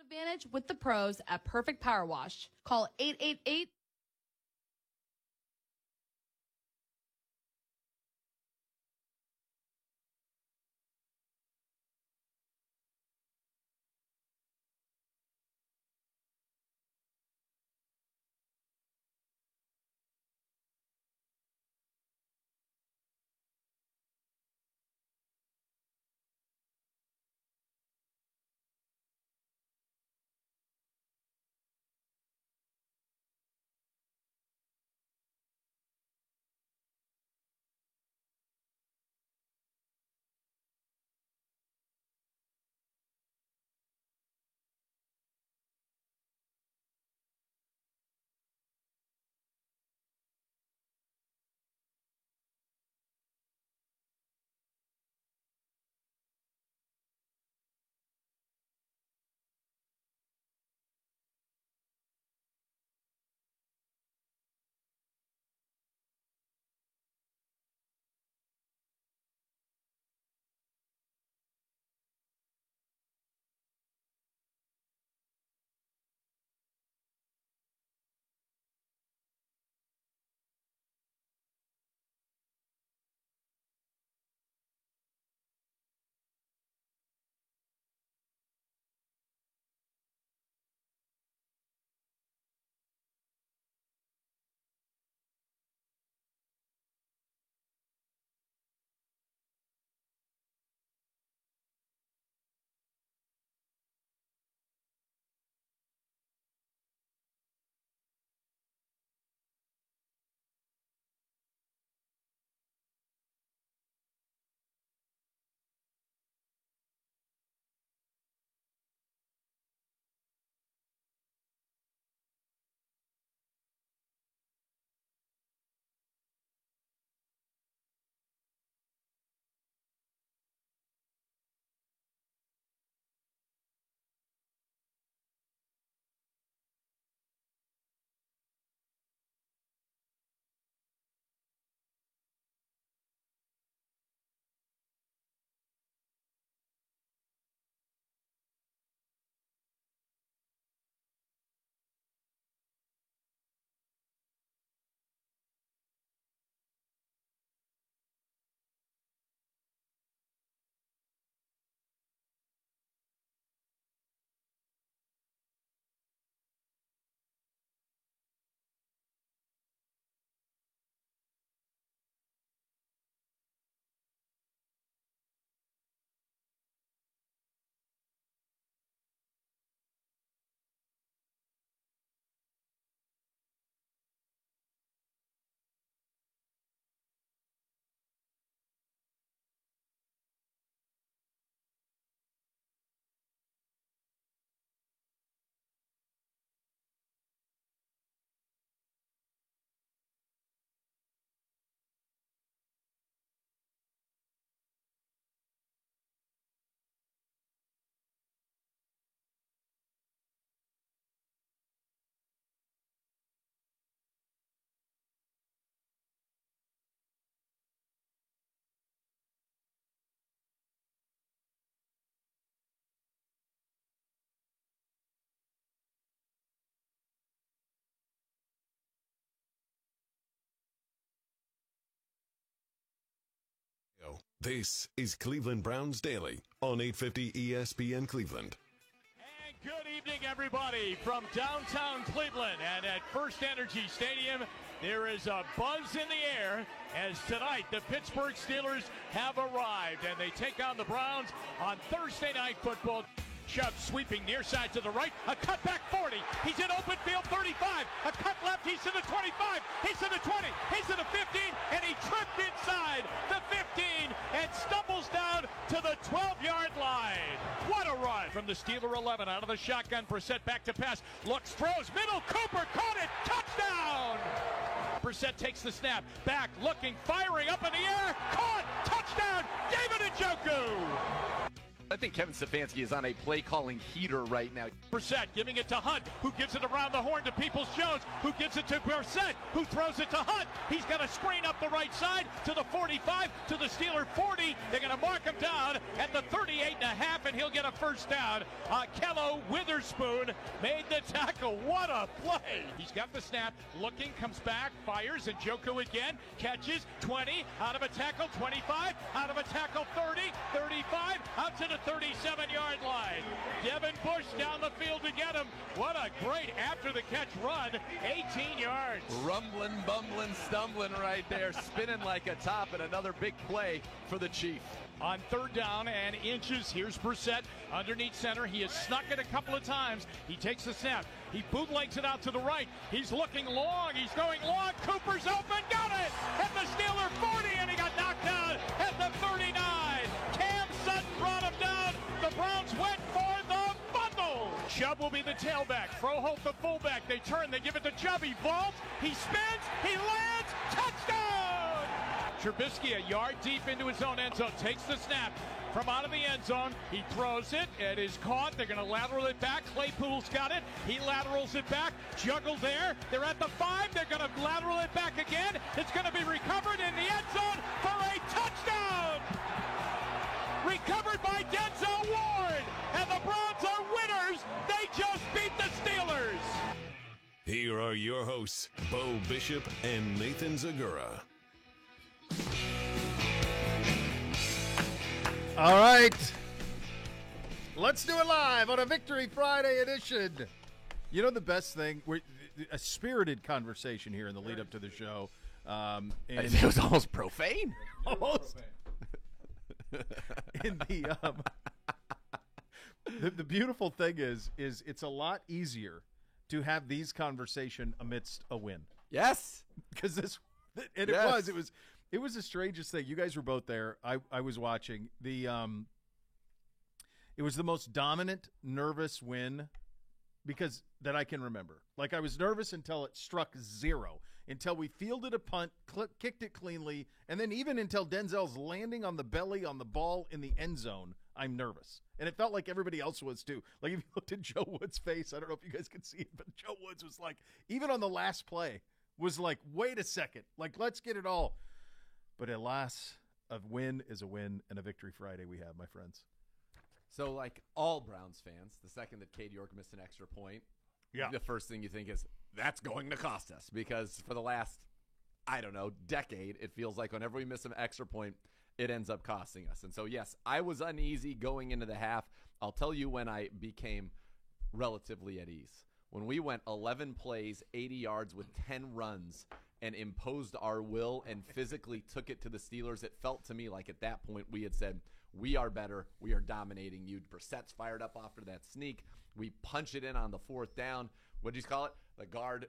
advantage with the pros at Perfect Power Wash. Call 888. This is Cleveland Browns Daily on 850 ESPN Cleveland. And good evening, everybody, from downtown Cleveland. And at First Energy Stadium, there is a buzz in the air as tonight the Pittsburgh Steelers have arrived. And they take on the Browns on Thursday Night Football. Chubb sweeping near side to the right, a cut back 40, he's in open field 35, a cut left, he's to the 25, he's to the 20, he's to the 15, and he tripped inside the 15 and stumbles down to the 12-yard line. What a run from the Steeler 11 out of the shotgun. Brissett back to pass, looks, throws, middle, Cooper caught it, touchdown! Brissett takes the snap, back, looking, firing, up in the air, caught, touchdown, David Njoku! A I think Kevin Stefanski is on a play-calling heater right now. Brissett giving it to Hunt, who gives it around the horn to Peoples-Jones, who gives it to Brissett, who throws it to Hunt. He's got a screen up the right side to the 45, to the Steeler 40. They're going to mark him down at the 38.5, and he'll get a first down. Kello Witherspoon made the tackle. What a play! He's got the snap, looking, comes back, fires, and Njoku again, catches, 20, out of a tackle, 25, out of a tackle, 30, 35, out to the 37-yard line. Devin Bush down the field to get him. What a great after-the-catch run, 18 yards. Rumbling, bumbling, stumbling right there, spinning like a top, and another big play for the Chief. On third down and inches, here's Brissett underneath center. He has snuck it a couple of times. He takes the snap. He bootlegs it out to the right. He's looking long. He's going long. Cooper's open. Got it at the Steeler 40, and he got knocked down at the 39. Cam Sutton brought him down. The Browns went for the bundle. Chubb will be the tailback. Froholt the fullback. They turn. They give it to Chubb. He vaults. He spins. He lands. Touchdown! Trubisky a yard deep into his own end zone, takes the snap from out of the end zone. He throws it. It is caught. They're going to lateral it back. Claypool's got it. He laterals it back. Juggled there. They're at the 5. They're going to lateral it back again. It's going to be recovered in the end zone for a touchdown. Recovered by Denzel Ward. And the Browns are winners. They just beat the Steelers. Here are your hosts, Bo Bishop and Nathan Zagura. All right, let's do it live on a Victory Friday edition. You know the best thing? We're a spirited conversation here in the lead up to the show. And It was almost profane. almost in the beautiful thing is it's a lot easier to have these conversation amidst a win. Yes. Because it was the strangest thing. You guys were both there. I was watching it was the most dominant, nervous win that I can remember. Like, I was nervous until it struck zero, until we fielded a punt, kicked it cleanly, and then even until Denzel's landing on the belly on the ball in the end zone, I'm nervous. And it felt like everybody else was too. Like, if you looked at Joe Woods' face, I don't know if you guys could see it, but Joe Woods was like, even on the last play, was like, wait a second. Like, let's get it all. But alas, a win is a win, and a Victory Friday we have, my friends. So, like all Browns fans, the second that Cade York missed an extra point, the first thing you think is, that's going to cost us. Because for the last, decade, it feels like whenever we miss an extra point, it ends up costing us. And so, yes, I was uneasy going into the half. I'll tell you when I became relatively at ease. When we went 11 plays, 80 yards with 10 runs, and imposed our will and physically took it to the Steelers, it felt to me like at that point we had said, we are better, we are dominating you. Brissett's fired up after that sneak. We punch it in on the fourth down. What did you call it? The guard.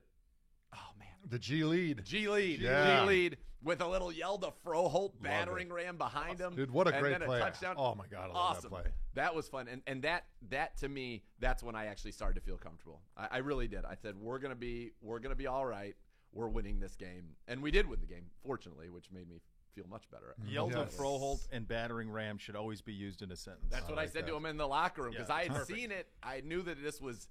Oh, man. The G lead. G lead. Yeah. G lead with a little yell to Froholt battering ram behind him. Dude, what a great and then play. A touchdown. Oh, my God. I love awesome. that play. That was fun. And that to me, that's when I actually started to feel comfortable. I really did. I said, we're gonna be all right. We're winning this game. And we did win the game, fortunately, which made me feel much better. Yell to Froholt and battering ram should always be used in a sentence. That's what I said to him in the locker room, because I had perfect. seen it. I knew that this was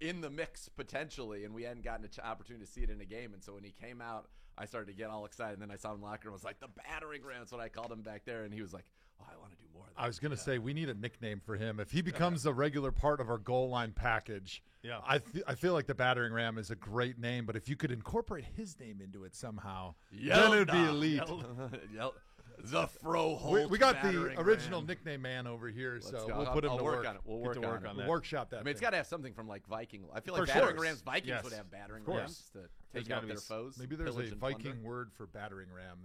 in the mix potentially, and we hadn't gotten an opportunity to see it in a game. And so when he came out, I started to get all excited. And then I saw him in the locker room. I was like, the battering ram. That's what I called him back there. And he was like, oh, I want to do more of that. I was going to say, we need a nickname for him. If he becomes a regular part of our goal line package, I feel like the battering ram is a great name. But if you could incorporate his name into it somehow, then it would be elite. The Froholt. We got the original nickname man over here, so we'll put him to work. On it. We'll work on it. We'll workshop that. I mean, it's got to have something from like Viking. I feel For like sure. battering rams. Vikings would have battering rams to take out their foes. Maybe there's pillage a and Viking plunder. word for battering ram.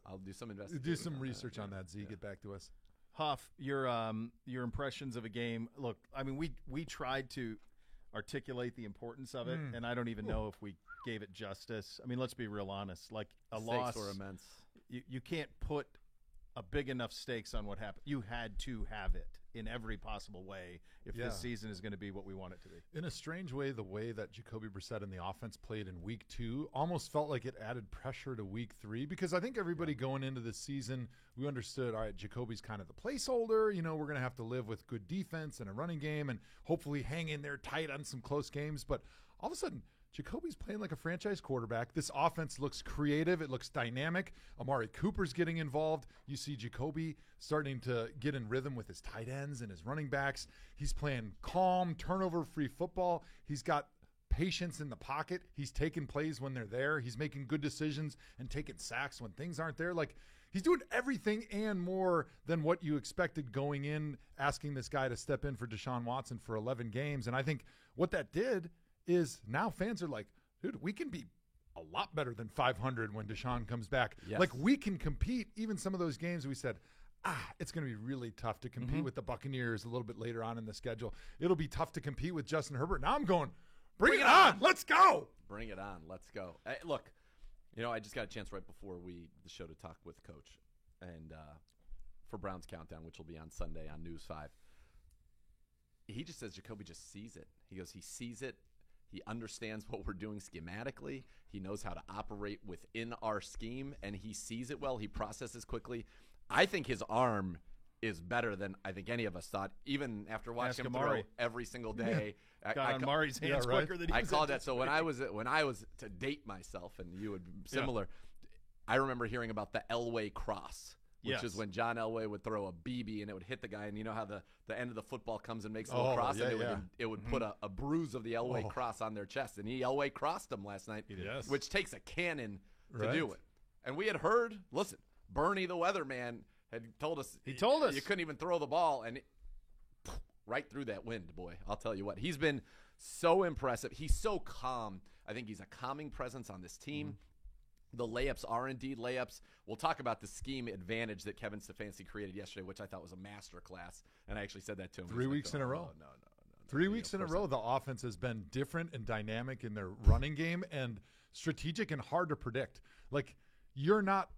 I'll do some investigation. Do some research on that. Z, get back to us. Huff, your impressions of a game. Look, I mean, we tried to articulate the importance of it, and I don't even know if we gave it justice. I mean, let's be real honest. Like, a loss, were immense. You can't put a big enough stakes on what happened. You had to have it. in every possible way if this season is going to be what we want it to be. In a strange way, the way that Jacoby Brissett and the offense played in week 2 almost felt like it added pressure to week 3, because I think everybody going into the season, we understood, all right, Jacoby's kind of the placeholder. You know, we're going to have to live with good defense and a running game and hopefully hang in there tight on some close games. But all of a sudden, Jacoby's playing like a franchise quarterback. This offense looks creative. It looks dynamic. Amari Cooper's getting involved. You see Jacoby starting to get in rhythm with his tight ends and his running backs. He's playing calm, turnover-free football. He's got patience in the pocket. He's taking plays when they're there. He's making good decisions and taking sacks when things aren't there. Like, he's doing everything and more than what you expected going in, asking this guy to step in for Deshaun Watson for 11 games. And I think what that did is now fans are like, dude, we can be a lot better than 500 when Deshaun comes back. Yes. Like, we can compete. Even some of those games we said, it's going to be really tough to compete with the Buccaneers a little bit later on in the schedule. It'll be tough to compete with Justin Herbert. Now I'm going, bring it on. Let's go. Bring it on. Let's go. Hey, look, you know, I just got a chance right before the show to talk with Coach and for Browns Countdown, which will be on Sunday on News 5. He just says Jacoby just sees it. He goes, he sees it. He understands what we're doing schematically. He knows how to operate within our scheme, and he sees it well. He processes quickly. I think his arm is better than I think any of us thought, even after watching him throw every single day. Got on Mari's hands quicker than he was. I called that. So when I was to date myself, and you would similar, I remember hearing about the Elway cross, which is when John Elway would throw a BB and it would hit the guy, and you know how the end of the football comes and makes a little cross, and it would put a bruise of the Elway cross on their chest, and Elway crossed them last night, which takes a cannon to do it. And we had heard, listen, Bernie the weatherman had told us you couldn't even throw the ball, and right through that wind, boy. I'll tell you what, he's been so impressive. He's so calm. I think he's a calming presence on this team. The layups are indeed layups. We'll talk about the scheme advantage that Kevin Stefanski created yesterday, which I thought was a masterclass, and I actually said that to him. 3 weeks in a row. No. 3 weeks in a row, the offense has been different and dynamic in their running game and strategic and hard to predict. Like, you're not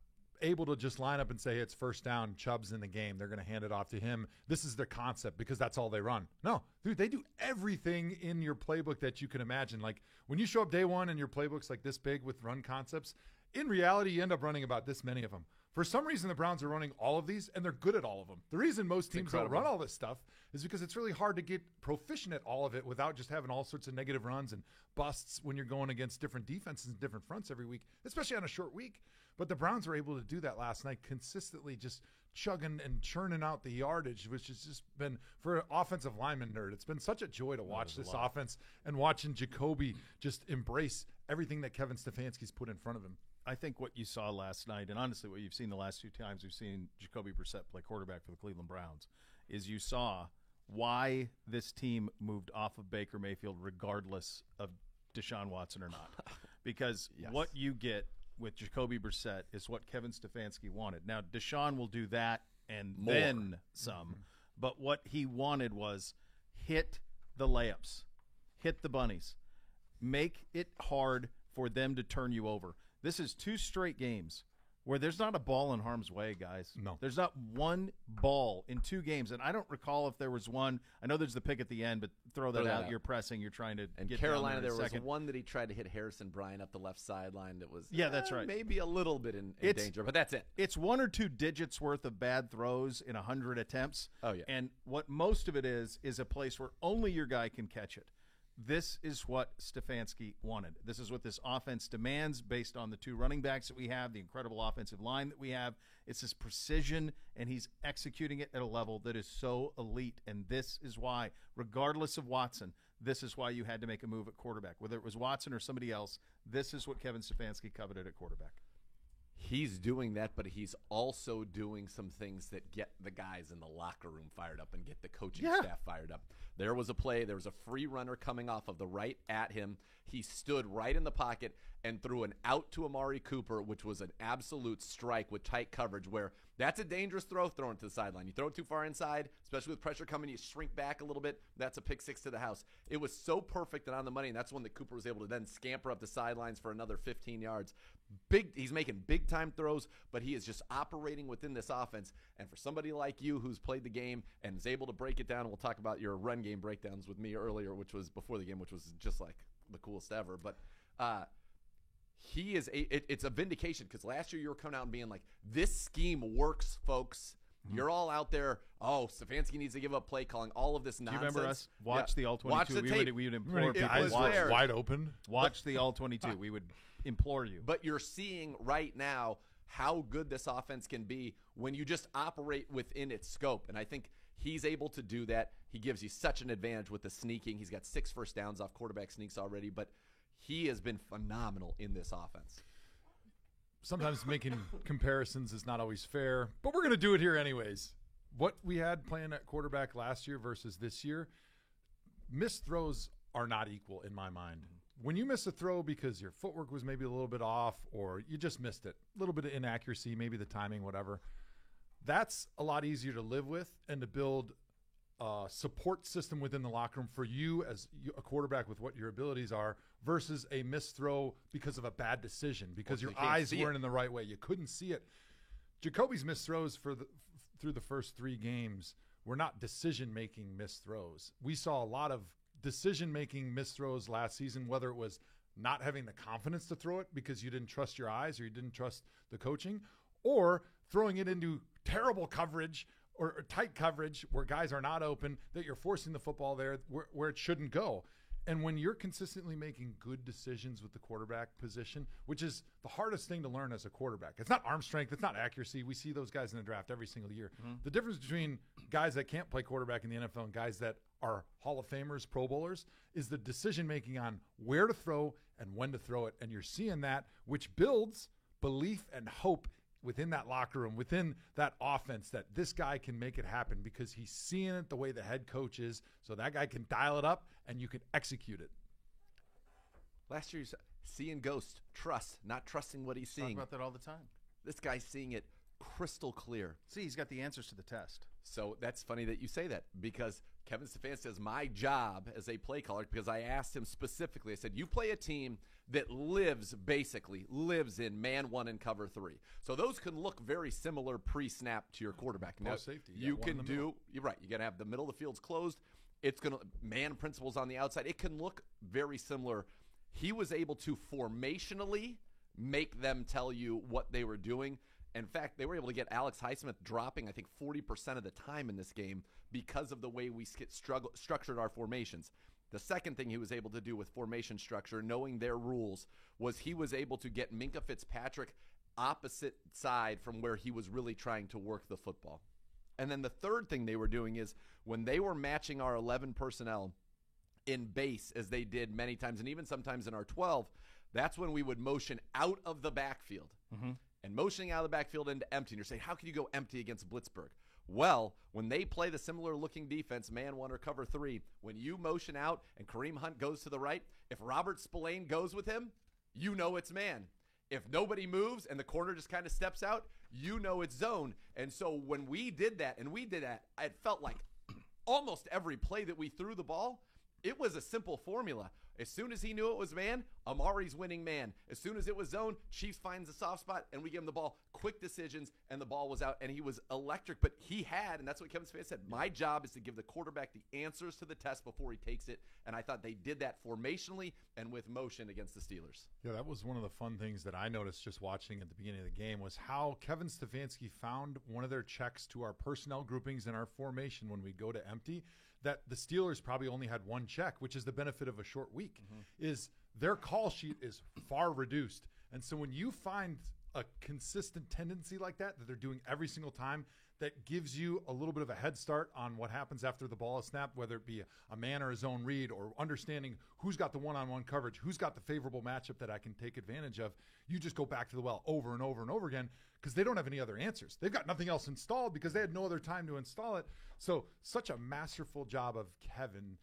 able to just line up and say, it's first down, Chubb's in the game, they're going to hand it off to him. This is their concept because that's all they run. No, dude, they do everything in your playbook that you can imagine. Like, when you show up day one and your playbook's like this big with run concepts, in reality, you end up running about this many of them. For some reason, the Browns are running all of these, and they're good at all of them. The reason most teams don't run all this stuff is because it's really hard to get proficient at all of it without just having all sorts of negative runs and busts when you're going against different defenses and different fronts every week, especially on a short week. But the Browns were able to do that last night, consistently just chugging and churning out the yardage, which has just been, for an offensive lineman nerd, it's been such a joy to watch this offense and watching Jacoby just embrace everything that Kevin Stefanski's put in front of him. I think what you saw last night, and honestly what you've seen the last 2 times we've seen Jacoby Brissett play quarterback for the Cleveland Browns, is you saw why this team moved off of Baker Mayfield regardless of Deshaun Watson or not. Because what you get with Jacoby Brissett is what Kevin Stefanski wanted. Now, Deshaun will do that and then some. But what he wanted was hit the layups, hit the bunnies, make it hard for them to turn you over. This is 2 straight games where there's not a ball in harm's way, guys. No. There's not one ball in 2 games. And I don't recall if there was one. I know there's the pick at the end, but throw that out. You're pressing. You're trying to get Carolina, there was one that he tried to hit Harrison Bryant up the left sideline that was that's right. Maybe a little bit in danger, but that's it. It's 1 or 2 digits worth of bad throws in 100 attempts. Oh, yeah. And what most of it is a place where only your guy can catch it. This is what Stefanski wanted. This is what this offense demands based on the 2 running backs that we have, the incredible offensive line that we have. It's this precision, and he's executing it at a level that is so elite. And this is why, regardless of Watson, this is why you had to make a move at quarterback. Whether it was Watson or somebody else, this is what Kevin Stefanski coveted at quarterback. He's doing that, but he's also doing some things that get the guys in the locker room fired up and get the coaching staff fired up. There was a play. There was a free runner coming off of the right at him. He stood right in the pocket, and threw an out to Amari Cooper, which was an absolute strike with tight coverage, where that's a dangerous throw thrown to the sideline. You throw it too far inside, especially with pressure coming, you shrink back a little bit. That's a pick six to the house. It was so perfect and on the money, and that's when the Cooper was able to then scamper up the sidelines for another 15 yards. He's making big-time throws, but he is just operating within this offense. And for somebody like you who's played the game and is able to break it down, we'll talk about your run game breakdowns with me earlier, which was before the game, which was just like the coolest ever. But it's a vindication, because last year you were coming out and being like, this scheme works, folks. You're all out there. Oh, Stefanski needs to give up play calling. All of this nonsense. Do you remember us? Watch the All-22. Watch the tape. We would implore people. Eyes wide open. Watch the All-22. We would implore you. But you're seeing right now how good this offense can be when you just operate within its scope. And I think he's able to do that. He gives you such an advantage with the sneaking. He's got 6 first downs off quarterback sneaks already, but he has been phenomenal in this offense. Sometimes making comparisons is not always fair, but we're going to do it here anyways. What we had playing at quarterback last year versus this year, missed throws are not equal in my mind. When you miss a throw because your footwork was maybe a little bit off or you just missed it, a little bit of inaccuracy, maybe the timing, whatever, that's a lot easier to live with and to build a support system within the locker room for you as a quarterback with what your abilities are versus a missed throw because of a bad decision, because your eyes weren't in the right way. You couldn't see it. Jacoby's missed throws through the first 3 games were not decision-making missed throws. We saw a lot of decision-making missed throws last season, whether it was not having the confidence to throw it because you didn't trust your eyes or you didn't trust the coaching, or throwing it into terrible coverage or tight coverage where guys are not open, that you're forcing the football there where it shouldn't go. And when you're consistently making good decisions with the quarterback position, which is the hardest thing to learn as a quarterback. It's not arm strength. It's not accuracy. We see those guys in the draft every single year. Mm-hmm. The difference between guys that can't play quarterback in the NFL and guys that are Hall of Famers, Pro Bowlers, is the decision-making on where to throw and when to throw it. And you're seeing that, which builds belief and hope within that locker room, within that offense, that this guy can make it happen because he's seeing it the way the head coach is, so that guy can dial it up and you can execute it. Last year, seeing ghost, trust, not trusting what he's seeing. Talk about that all the time. This guy's seeing it crystal clear. See, he's got the answers to the test. So that's funny that you say that, because Kevin Stefanski says my job as a play caller, because I asked him specifically, I said, you play a team that lives in man 1 and cover 3. So those can look very similar pre-snap to your quarterback. Now, safety. You're right. You got to have the middle of the field's closed. It's going to man principles on the outside. It can look very similar. He was able to formationally make them tell you what they were doing. In fact, they were able to get Alex Highsmith dropping, I think, 40% of the time in this game because of the way we structured our formations. The second thing he was able to do with formation structure, knowing their rules, was he was able to get Minkah Fitzpatrick opposite side from where he was really trying to work the football. And then the third thing they were doing is when they were matching our 11 personnel in base, as they did many times, and even sometimes in our 12, that's when we would motion out of the backfield. Mm-hmm. And motioning out of the backfield into empty. And you're saying, how can you go empty against Blitzburg? Well, when they play the similar-looking defense, man 1 or cover 3, when you motion out and Kareem Hunt goes to the right, if Robert Spillane goes with him, you know it's man. If nobody moves and the corner just kind of steps out, you know it's zone. And so when we did that, it felt like almost every play that we threw the ball, it was a simple formula. As soon as he knew it was man, Amari's winning man. As soon as it was zone, Chiefs finds a soft spot, and we give him the ball. Quick decisions, and the ball was out, and he was electric. But he had, and that's what Kevin Stefanski said, my job is to give the quarterback the answers to the test before he takes it. And I thought they did that formationally and with motion against the Steelers. Yeah, that was one of the fun things that I noticed just watching at the beginning of the game was how Kevin Stefanski found one of their checks to our personnel groupings and our formation when we go to empty, that the Steelers probably only had one check, which is the benefit of a short week, is their call sheet is far reduced. And so when you find a consistent tendency like that they're doing every single time, that gives you a little bit of a head start on what happens after the ball is snapped, whether it be a man or a zone read, or understanding who's got the one-on-one coverage, who's got the favorable matchup that I can take advantage of. You just go back to the well over and over and over again because they don't have any other answers. They've got nothing else installed because they had no other time to install it. So such a masterful job of Kevin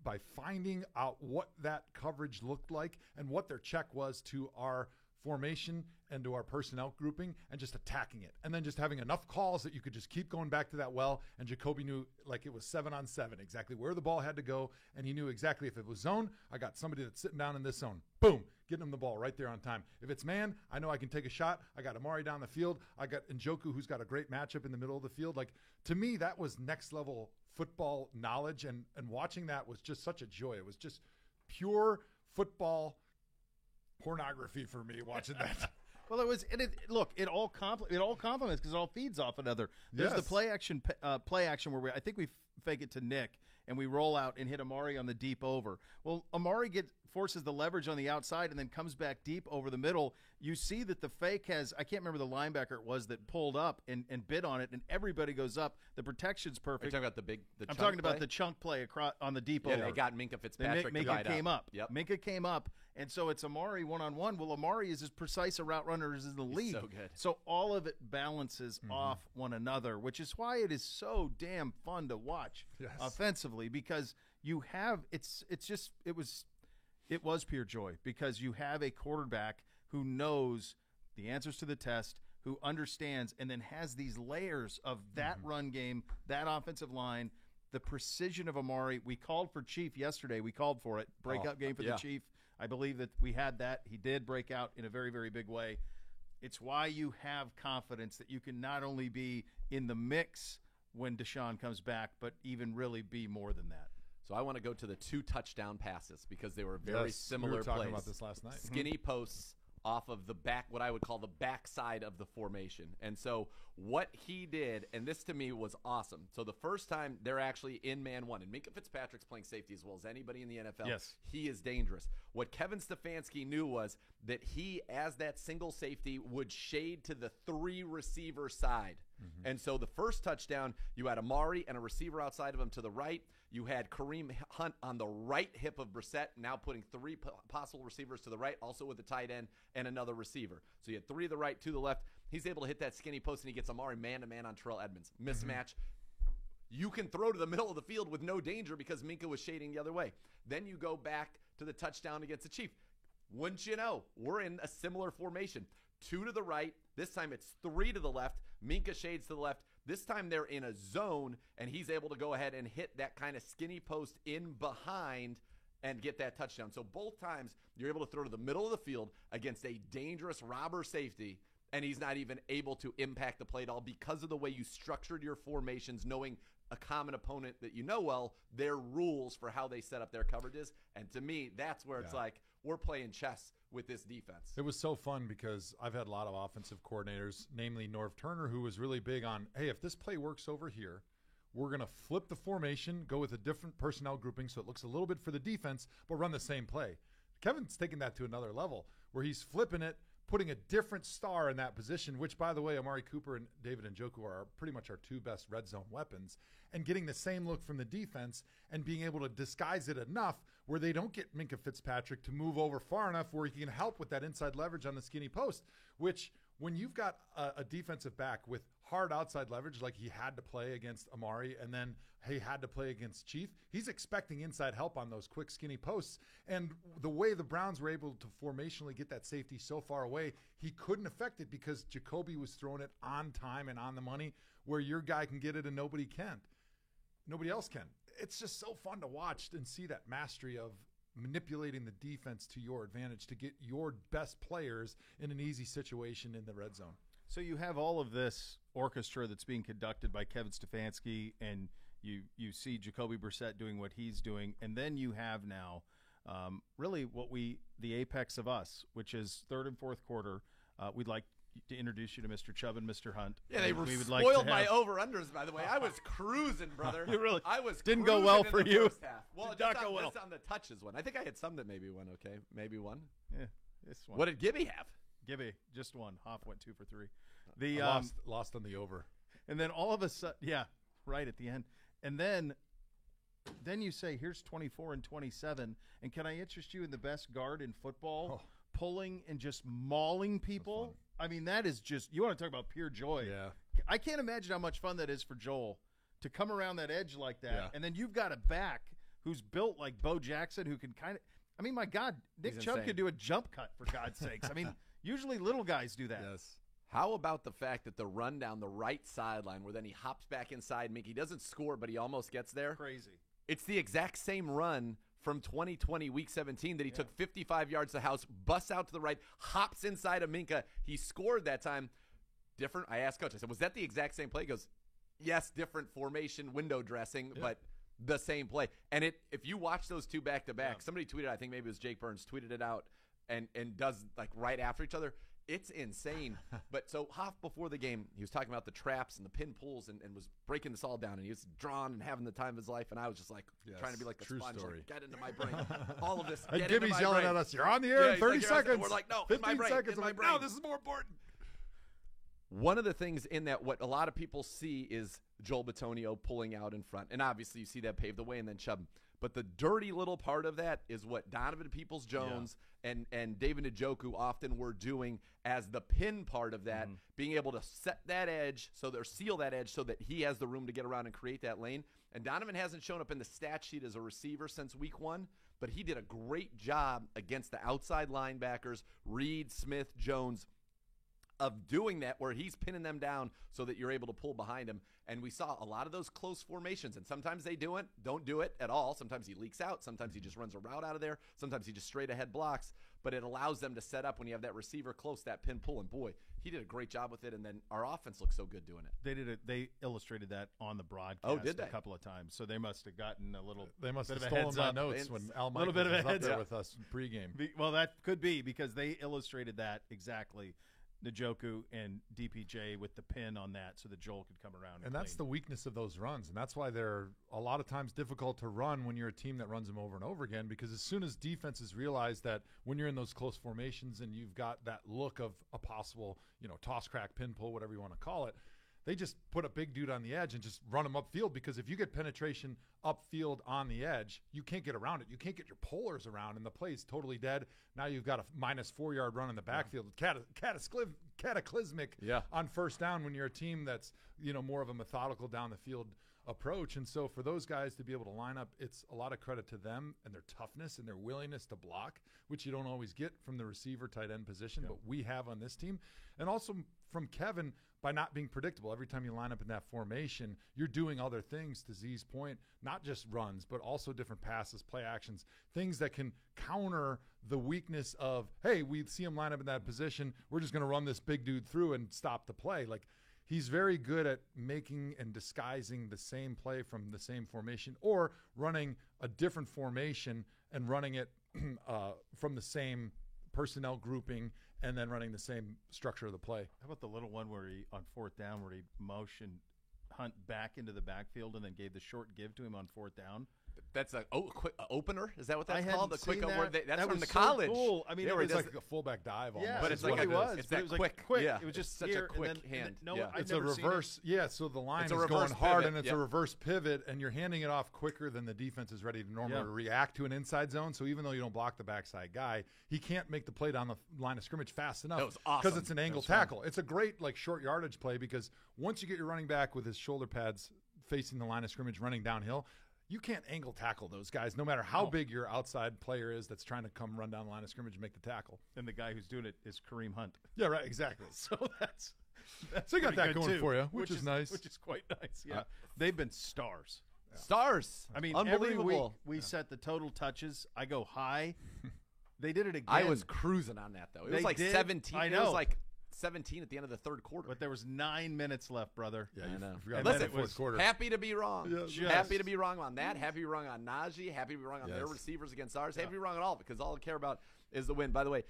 by finding out what that coverage looked like and what their check was to our formation and to our personnel grouping and just attacking it. And then just having enough calls that you could just keep going back to that well. And Jacoby knew like it was 7-on-7, exactly where the ball had to go. And he knew exactly if it was zone, I got somebody that's sitting down in this zone. Boom, getting him the ball right there on time. If it's man, I know I can take a shot. I got Amari down the field. I got Njoku, who's got a great matchup in the middle of the field. Like, to me, that was next level football knowledge. And watching that was just such a joy. It was just pure football pornography for me watching that. Well, it was. It all complements because it all feeds off another. There's the play action where I think we fake it to Nick and we roll out and hit Amari on the deep over. Well, Amari forces the leverage on the outside and then comes back deep over the middle. You see that the fake has, I can't remember the linebacker it was that pulled up and bid on it, and everybody goes up. The protection's perfect. Are you talking about I'm talking about the chunk play across on the deep over. Yeah, they got Minkah Fitzpatrick. Minkah came up. Yep. Minkah came up, and so it's Amari one-on-one. Well, Amari is as precise a route runner as in the league. So good. So all of it balances off one another, which is why it is so damn fun to watch offensively, because you have it was pure joy because you have a quarterback who knows the answers to the test, who understands, and then has these layers of that run game, that offensive line, the precision of Amari. We called for Chief yesterday. We called for it. Breakout game for the Chief. I believe that we had that. He did break out in a very, very big way. It's why you have confidence that you can not only be in the mix when Deshaun comes back, but even really be more than that. So I want to go to the 2 touchdown passes because they were very similar we were talking plays. about this last night. Skinny posts off of the back, what I would call the backside of the formation. And so what he did, and this to me was awesome. So the first time they're actually in man one, and Minkah Fitzpatrick's playing safety as well as anybody in the NFL. Yes. He is dangerous. What Kevin Stefanski knew was that he, as that single safety, would shade to the 3 receiver side. And so the first touchdown, you had Amari and a receiver outside of him to the right. You had Kareem Hunt on the right hip of Brissett, now putting 3 possible receivers to the right, also with the tight end and another receiver. So you had 3 to the right, 2 to the left. He's able to hit that skinny post, and he gets Amari man-to-man on Terrell Edmonds. Mismatch. You can throw to the middle of the field with no danger because Minkah was shading the other way. Then you go back to the touchdown against the Chief. Wouldn't you know, we're in a similar formation. 2 to the right. This time it's 3 to the left. Minkah shades to the left. This time they're in a zone, and he's able to go ahead and hit that kind of skinny post in behind and get that touchdown. So both times you're able to throw to the middle of the field against a dangerous robber safety, and he's not even able to impact the play at all because of the way you structured your formations, knowing a common opponent that you know well, their rules for how they set up their coverages. And to me, that's where it's like we're playing chess with this defense. It was so fun because I've had a lot of offensive coordinators, namely Norv Turner, who was really big on, hey, if this play works over here, we're going to flip the formation, go with a different personnel grouping so it looks a little bit for the defense, but run the same play. Kevin's taking that to another level where he's flipping it, putting a different star in that position, which, by the way, Amari Cooper and David Njoku are pretty much our 2 best red zone weapons, and getting the same look from the defense and being able to disguise it enough where they don't get Minkah Fitzpatrick to move over far enough where he can help with that inside leverage on the skinny post, which when you've got a defensive back with hard outside leverage like he had to play against Amari and then he had to play against Chief, he's expecting inside help on those quick skinny posts. And the way the Browns were able to formationally get that safety so far away, he couldn't affect it because Jacoby was throwing it on time and on the money where your guy can get it and nobody else can. It's just so fun to watch and see that mastery of manipulating the defense to your advantage to get your best players in an easy situation in the red zone. So you have all of this orchestra that's being conducted by Kevin Stefanski, and you see Jacoby Brissett doing what he's doing, and then you have now really the apex of us, which is third and fourth quarter. We'd like to introduce you to Mr. Chubb and Mr. Hunt. Yeah, they were spoiled my over-unders, by the way. I was cruising, brother. You really I was didn't go well for you. First half. Well, just on the touches one. I think I had some that maybe went okay. Maybe one. Yeah, this one. What did Gibby have? Gibby, just one. Hoff went 2 for 3. Lost on the over. And then all of a sudden, right at the end. And then you say, here's 24 and 27. And can I interest you in the best guard in football? Pulling and just mauling people. I mean, that is just, you want to talk about pure joy. Yeah. I can't imagine how much fun that is for Joel to come around that edge like that. Yeah. And then you've got a back who's built like Bo Jackson, who can kind of – I mean, my God, Nick He's Chubb insane. could do a jump cut, for God's sakes. I mean, usually little guys do that. Yes. How about the fact that the run down the right sideline where then he hops back inside, Minkey doesn't score, but he almost gets there? Crazy. It's the exact same run from 2020 Week 17 that he took 55 yards to the house, busts out to the right, hops inside of Minkah. He scored that time. Different. I asked Coach, I said, was that the exact same play? He goes, yes, different formation, window dressing, but the same play. And if you watch those two back-to-back, somebody tweeted, I think maybe it was Jake Burns, tweeted it out and does like right after each other. It's insane. But so Hoff, before the game, he was talking about the traps and the pin pulls and was breaking this all down. And he was drawn and having the time of his life. And I was just like trying to be like the true sponge, story. like, get into my brain. All of this. And Get into Gibby's my yelling brain. at us, you're on the air in he's 30 like, "You're on the-" seconds. We're like, no, in my 15 brain. seconds. In I'm my like, brain. no, this is more important. One of the things in that what a lot of people see is Joel Bitonio pulling out in front. And obviously you see that pave the way and then Chubb. But the dirty little part of that is what Donovan Peoples-Jones and David Njoku often were doing as the pin part of that, being able to set that edge seal that edge so that he has the room to get around and create that lane. And Donovan hasn't shown up in the stat sheet as a receiver since week 1, but he did a great job against the outside linebackers, Reed, Smith, Jones, of doing that where he's pinning them down so that you're able to pull behind him. And we saw a lot of those close formations, and sometimes they don't do it at all. Sometimes he leaks out. Sometimes he just runs a route out of there. Sometimes he just straight ahead blocks. But it allows them to set up when you have that receiver close, that pin pull. And boy, he did a great job with it. And then our offense looks so good doing it. They illustrated that on the broadcast Oh, did they? a couple of times. So they must have gotten a little They must bit have of a stolen heads my up. notes when Al little Michaels bit of a was up heads there up. with us pregame. Well, that could be because they illustrated that exactly. Njoku and DPJ with the pin on that so that Joel could come around. And that's the weakness of those runs. And that's why they're a lot of times difficult to run when you're a team that runs them over and over again, because as soon as defenses realize that when you're in those close formations and you've got that look of a possible, toss, crack, pin pull, whatever you want to call it, they just put a big dude on the edge and just run him upfield, because if you get penetration upfield on the edge, you can't get around it. You can't get your pullers around, and the play's totally dead. Now you've got a minus 4-yard run in the backfield. Cataclysmic on first down when you're a team that's, more of a methodical down the field approach. And so for those guys to be able to line up, it's a lot of credit to them and their toughness and their willingness to block, which you don't always get from the receiver tight end position, but we have on this team. And also from Kevin, by not being predictable. Every time you line up in that formation, you're doing other things, to Z's point, not just runs, but also different passes, play actions, things that can counter the weakness of, hey, we see him line up in that position, we're just going to run this big dude through and stop the play. Like, he's very good at making and disguising the same play from the same formation, or running a different formation and running it from the same personnel grouping and then running the same structure of the play. How about the little one where he, on fourth down, where he motioned Hunt back into the backfield and then gave the short give to him on fourth down? That's a quick opener. Is that what that's I called? The hadn't quick seen word. that. That's That from was the so college. cool. I mean, Yeah, it where was he It's does like a fullback dive almost. Yeah, But it's that's like what a- it was. it's but that it was like quick- quick. yeah, It was it's just such a here, quick and then, hand. And then, no, Yeah. I'd It's a never seen reverse. Yeah, so the line It's a is reverse going hard, pivot, and it's yep. a reverse pivot, and you're handing it off quicker than the defense is ready to normally react to an inside zone. So even though you don't block the backside guy, he can't make the play down the line of scrimmage fast enough. That was awesome. Because it's an angle tackle. It's a great short yardage play, because once you get your running back with his shoulder pads facing the line of scrimmage running downhill, you can't angle tackle those guys, no matter how big your outside player is that's trying to come run down the line of scrimmage and make the tackle. And the guy who's doing it is Kareem Hunt. Yeah, right, exactly. So that's So you got pretty that good going too, for you, which is nice. Which is quite nice. Yeah, they've been stars. Stars. I mean, every week unbelievable. we set the total touches. I go high. They did it again. I was cruising on that though. It was They like did? 17. I It know. was like 17 at the end of the third quarter. but there was 9 minutes left, brother. Yeah, I you know. forgot And about then the it fourth was quarter. Happy to be wrong. Just- Happy to be wrong on that. Happy to be wrong on Najee. Happy to be wrong on their Yes. receivers against ours. Happy to be wrong on all of it, because all I care about is the win. By the way,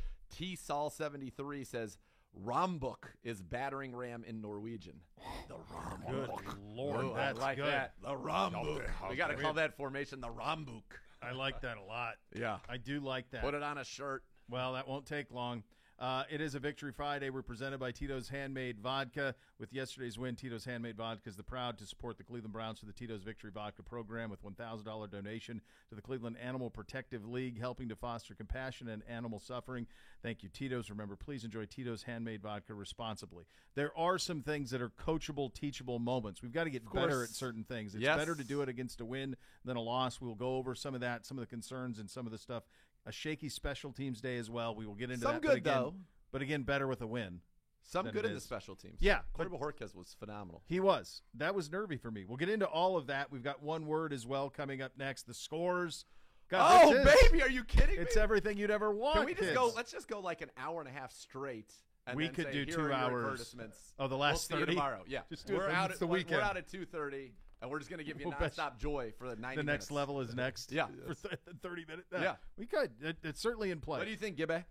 T-Sol73 says Rambuk is battering ram in Norwegian. The Rambuk. Good Lord, Ooh, that's I like good. that. The Rambuk. We got to call that formation the Rambuk. I like that a lot. Yeah. I do like that. Put it on a shirt. Well, that won't take long. It is a Victory Friday. We're presented by Tito's Handmade Vodka. With yesterday's win, Tito's Handmade Vodka is proud to support the Cleveland Browns for the Tito's Victory Vodka program with $1,000 donation to the Cleveland Animal Protective League, helping to foster compassion and animal suffering. Thank you, Tito's. Remember, please enjoy Tito's Handmade Vodka responsibly. There are some things that are coachable, teachable moments. We've got to get better at certain things. It's better to do it against a win than a loss. We'll go over some of that, some of the concerns and some of the stuff. A shaky special teams day as well. We will get into some that. Good, though. But again, better with a win. Some good in the special teams. Yeah. Cordoba Horquez was phenomenal. He was. That was nervy for me. We'll get into all of that. We've got one word as well coming up next. The scores. God, baby, are you kidding me? It's everything you'd ever want. Can we just go? Let's just go like an hour and a half straight. And we then could say, do here 2 are your hours. advertisements. Oh, the last we'll 30 tomorrow. Yeah, just do it. Out at the weekend. We're out at 2:30, and we're just going to give you nonstop joy for the 90 The minutes. next level is next. Yeah, for 30 minutes. Yeah, we could. It's certainly in play. What do you think, Gibbe?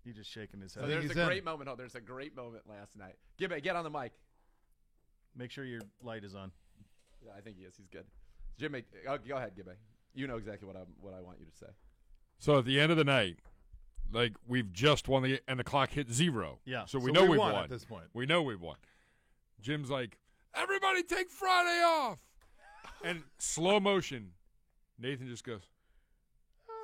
He's just shaking his head. So there's a great moment. Oh, there's a great moment last night. Gibbe, get on the mic. Make sure your light is on. Yeah, I think he is. He's good. Jimmy, go ahead, Gibbe. You know exactly what I want you to say. So at the end of the night, like we've just won and the clock hit 0. Yeah. So we know we've won at this point. We know we've won. Jim's like, everybody take Friday off. And slow motion, Nathan just goes,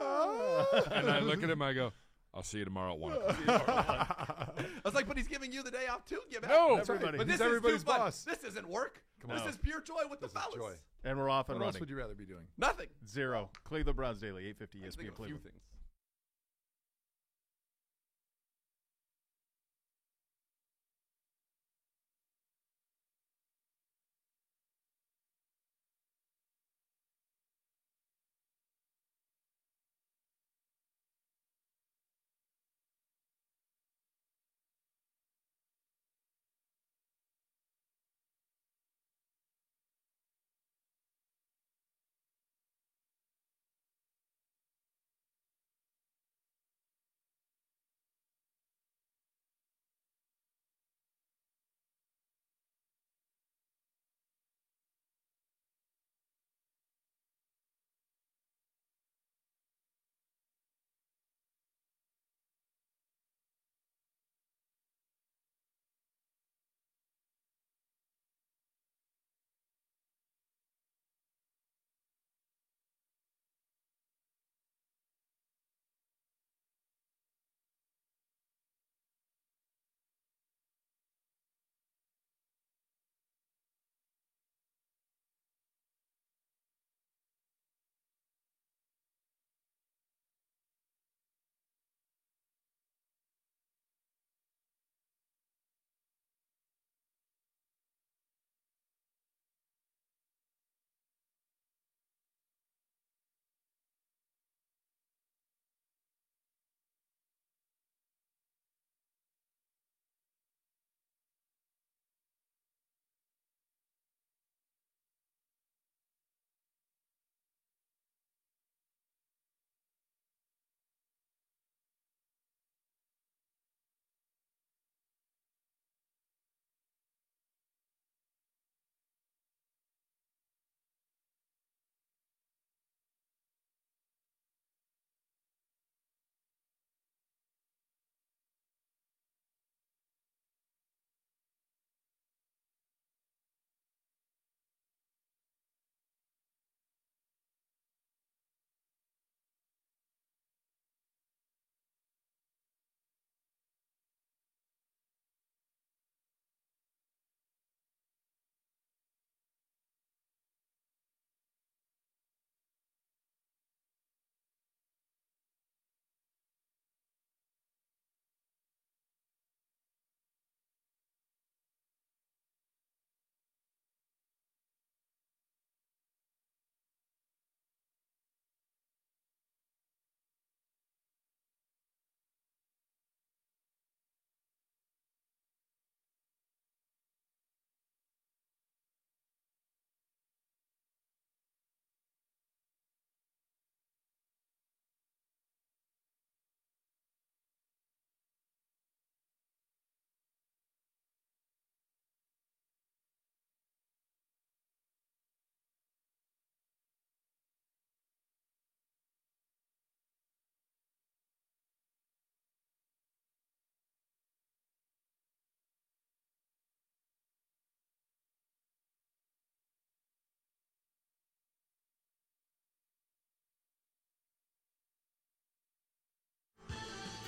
and I look at him, I go, I'll see you tomorrow at 1 o'clock. I was like, but he's giving you the day off too, Gibbe. No, everybody. But He's this everybody's is too fun. boss. This isn't work. on. This is pure joy with the fellas. Joy. And we're off and What running. else would you rather be doing? Nothing. 0. Cleveland Browns Daily, 850 I ESPN think of a few Cleveland. things.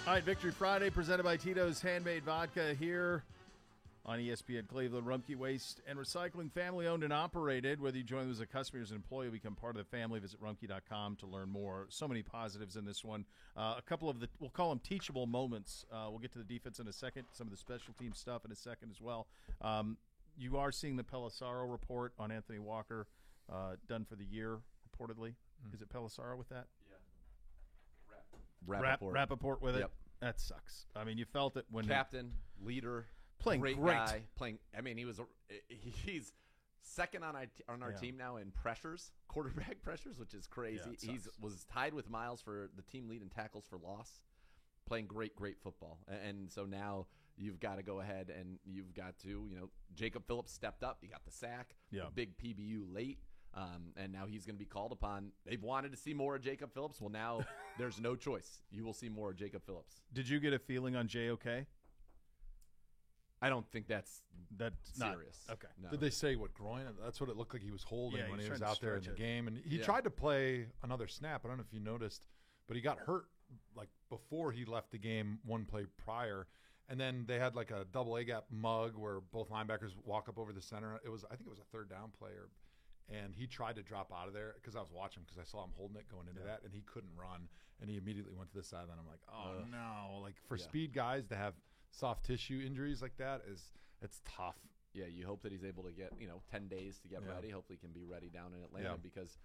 All right, Victory Friday presented by Tito's Handmade Vodka here on ESPN Cleveland. Rumpke Waste and Recycling, family-owned and operated. Whether you join as a customer or as an employee, become part of the family. Visit rumpke.com to learn more. So many positives in this one. A couple of we'll call them teachable moments. We'll get to the defense in a second, some of the special team stuff in a second as well. You are seeing the Pelissaro report on Anthony Walker done for the year, reportedly. Is it Pelissaro with that? Rappaport with it. Yep. That sucks. I mean, you felt it when captain, leader, playing great great guy, playing. I mean, he's second on our team now in pressures, quarterback pressures, which is crazy. Yeah, was tied with Miles for the team lead in tackles for loss, playing great football. And so now you've got to go ahead and you've got to, Jacob Phillips stepped up. He got the sack, big PBU late. And now he's going to be called upon. They've wanted to see more of Jacob Phillips. Well, now there's no choice. You will see more of Jacob Phillips. Did you get a feeling on JOK? I don't think that's serious. Okay. No. Did they say what groin? That's what it looked like he was holding when he was out there in the game. And he Yeah. tried to play another snap. I don't know if you noticed, but he got hurt like before he left the game one play prior. And then they had like a double A gap mug where both linebackers walk up over the center. I think it was a third down play and he tried to drop out of there because I was watching because I saw him holding it going into that, and he couldn't run, and he immediately went to the sideline. I'm like, oh, no. Like, for speed guys to have soft tissue injuries like that, it's tough. Yeah, you hope that he's able to get, 10 days to get ready. Hopefully he can be ready down in Atlanta because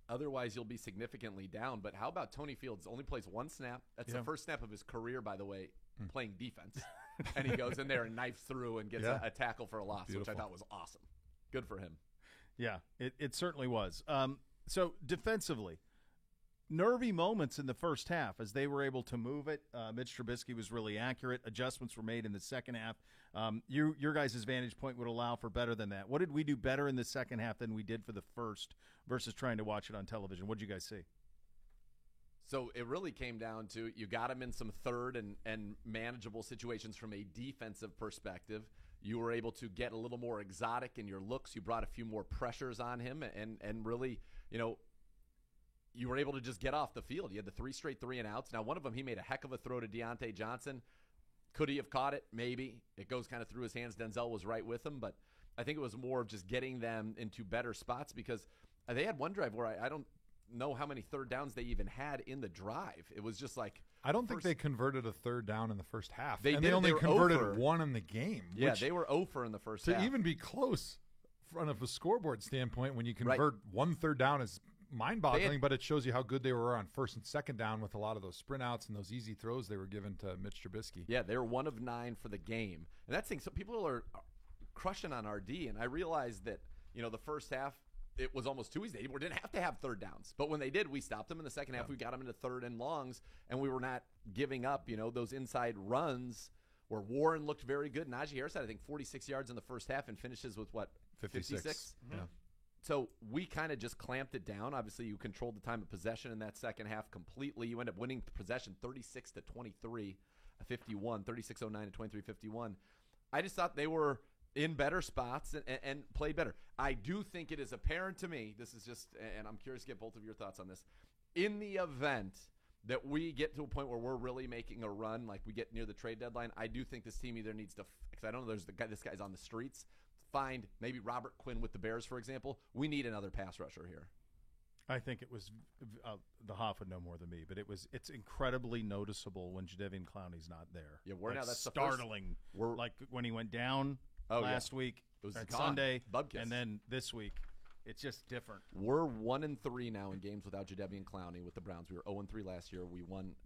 otherwise you'll be significantly down. But how about Tony Fields? Only plays one snap. That's the first snap of his career, by the way, playing defense. And he goes in there and knifes through and gets a tackle for a loss, which I thought was awesome. Good for him. Yeah, it certainly was. So defensively, nervy moments in the first half as they were able to move it. Mitch Trubisky was really accurate. Adjustments were made in the second half. Your guys' vantage point would allow for better than that. What did we do better in the second half than we did for the first versus trying to watch it on television? What did you guys see? So it really came down to you got him in some third and manageable situations from a defensive perspective. You were able to get a little more exotic in your looks. You brought a few more pressures on him and really, you were able to just get off the field. You had the 3 straight 3-and-outs. Now, one of them, he made a heck of a throw to Deontay Johnson. Could he have caught it? Maybe. It goes kind of through his hands. Denzel was right with him, but I think it was more of just getting them into better spots because they had one drive where I don't know how many third downs they even had in the drive. It was just like I don't think they converted a third down in the first half. They only converted one in the game. Yeah, they were 0 for in the first half. To even be close from a scoreboard standpoint when you convert one third down is mind-boggling, but it shows you how good they were on first and second down with a lot of those sprint outs and those easy throws they were given to Mitch Trubisky. Yeah, they were 1 of 9 for the game. And that's the thing, so people are crushing on RD, and I realized that, the first half, it was almost too easy. They didn't have to have third downs. But when they did, we stopped them in the second half. We got them into third and longs, and we were not giving up, those inside runs where Warren looked very good. Najee Harris had, I think, 46 yards in the first half and finishes with, 56? Mm-hmm. Yeah. So we kind of just clamped it down. Obviously, you controlled the time of possession in that second half completely. You end up winning possession 36-23, 51, 36-09 to 23-51. I just thought they were in better spots and played better. I do think it is apparent to me, this is just, and I'm curious to get both of your thoughts on this, in the event that we get to a point where we're really making a run, like we get near the trade deadline, I do think this team either needs to, because I don't know this guy's on the streets, find maybe Robert Quinn with the Bears, for example. We need another pass rusher here. I think it was the Hoff would know more than me, but it's incredibly noticeable when Jadeveon Clowney's not there. Yeah, that's startling. Like when he went down last week, it was Sunday, Bubkiss. And then this week, it's just different. We're 1-3 now in games without Jadeveon Clowney with the Browns. We were 0-3 last year. We won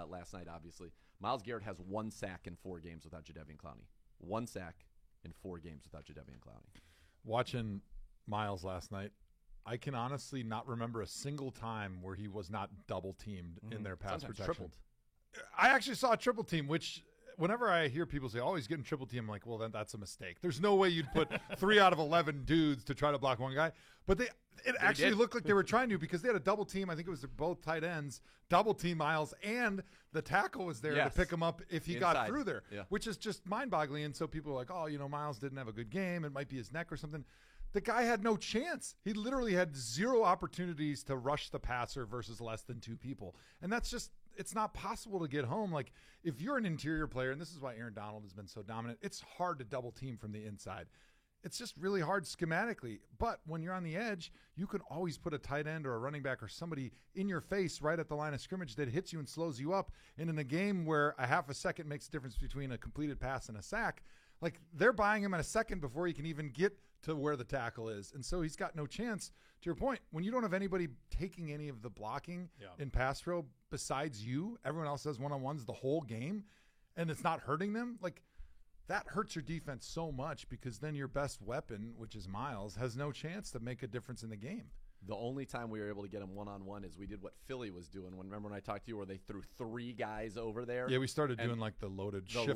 last night, obviously. Myles Garrett has 1 sack in 4 games without Jadeveon Clowney. 1 sack in 4 games without Jadeveon Clowney. Watching Myles last night, I can honestly not remember a single time where he was not double-teamed in their pass protection. Tripled. I actually saw a triple team, which whenever I hear people say, oh, he's getting triple team, I'm like, well, then that's a mistake. There's no way you'd put 3 out of 11 dudes to try to block one guy. But it actually looked like they were trying to because they had a double team. I think it was both tight ends, double team Myles, and the tackle was there to pick him up if he got through there, which is just mind-boggling. And so people are like, oh, Myles didn't have a good game. It might be his neck or something. The guy had no chance. He literally had 0 opportunities to rush the passer versus less than 2 people. And that's just it's not possible to get home. Like, if you're an interior player, and this is why Aaron Donald has been so dominant, it's hard to double team from the inside. It's just really hard schematically. But when you're on the edge, you can always put a tight end or a running back or somebody in your face right at the line of scrimmage that hits you and slows you up. And in a game where a half a second makes a difference between a completed pass and a sack, like, they're buying him in a second before he can even get to where the tackle is. And so he's got no chance. To your point, when you don't have anybody taking any of the blocking in pass pro besides you, everyone else has one-on-ones the whole game, and it's not hurting them, like, that hurts your defense so much because then your best weapon, which is Miles, has no chance to make a difference in the game. The only time we were able to get him one-on-one is we did what Philly was doing. Remember when I talked to you where they threw 3 guys over there? Yeah, we started doing like the loaded shift.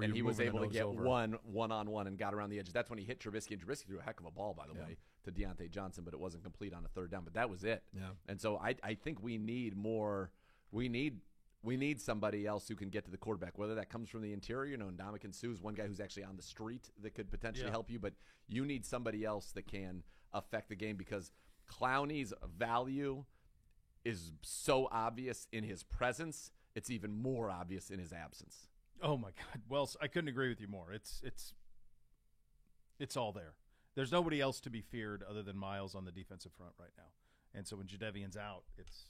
And he was able to get one-on-one and got around the edge. That's when he hit Trubisky, and Trubisky threw a heck of a ball, by the way, to Deontay Johnson, but it wasn't complete on a third down. But that was it. Yeah. And so I think we need more. We need somebody else who can get to the quarterback, whether that comes from the interior. Ndamukong Suh is one guy who's actually on the street that could potentially help you, but you need somebody else that can affect the game because Clowney's value is so obvious in his presence. It's even more obvious in his absence. Oh, my God. Well, I couldn't agree with you more. It's all there. There's nobody else to be feared other than Miles on the defensive front right now. And so when Jadeveon's out, it's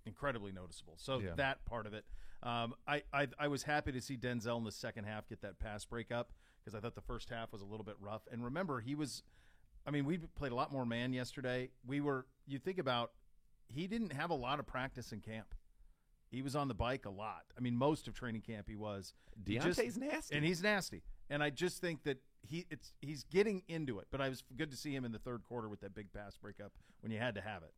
incredibly noticeable. So that part of it. I was happy to see Denzel in the second half get that pass breakup because I thought the first half was a little bit rough. And remember, we played a lot more man yesterday. You think about, he didn't have a lot of practice in camp. He was on the bike a lot. I mean, most of training camp he was. Deontay's nasty. And he's nasty. And I just think that he's getting into it. But I was good to see him in the third quarter with that big pass breakup when you had to have it.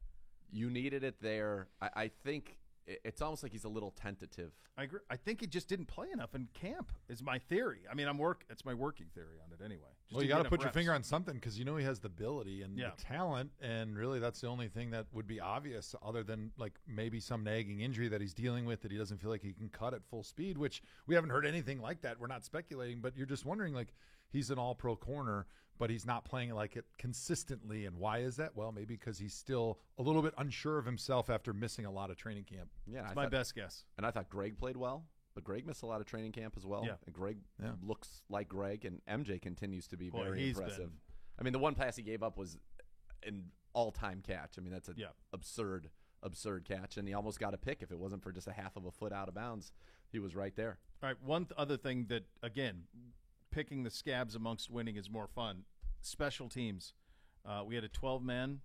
You needed it there. I think it's almost like he's a little tentative. I agree. I think he just didn't play enough in camp is my theory. I mean, it's my working theory on it anyway. Well, you got to put your finger on something because you know he has the ability and the talent, and really that's the only thing that would be obvious other than like maybe some nagging injury that he's dealing with that he doesn't feel like he can cut at full speed, which we haven't heard anything like that. We're not speculating, but you're just wondering, like, he's an all-pro corner, but he's not playing like it consistently. And why is that? Well, maybe because he's still a little bit unsure of himself after missing a lot of training camp. Yeah, that's my best guess. And I thought Greg played well, but Greg missed a lot of training camp as well. Yeah. And Greg looks like Greg, and MJ continues to be very impressive. I mean, the one pass he gave up was an all-time catch. I mean, that's an absurd catch, and he almost got a pick. If it wasn't for just a half of a foot out of bounds, he was right there. All right, one other thing that, again, picking the scabs amongst winning is more fun. Special teams. We had a 12-man.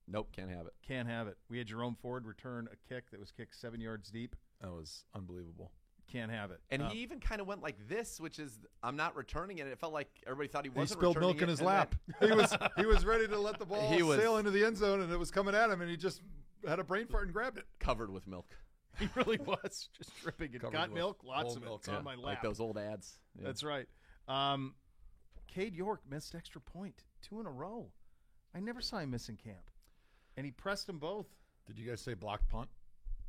Nope, can't have it. Can't have it. We had Jerome Ford return a kick that was kicked 7 yards deep. That was unbelievable. Can't have it. And he even kind of went like this, which is, I'm not returning it. It felt like everybody thought he wasn't returning it. He spilled milk in his lap. He was ready to let the ball sail into the end zone, and it was coming at him, and he just had a brain fart and grabbed it. Covered with milk. He really was just dripping. It got milk, lots of milk. It's on my lap. Like those old ads. Yeah. That's right. Cade York missed extra point 2 in a row. I never saw him miss in camp. And he pressed them both. Did you guys say blocked punt?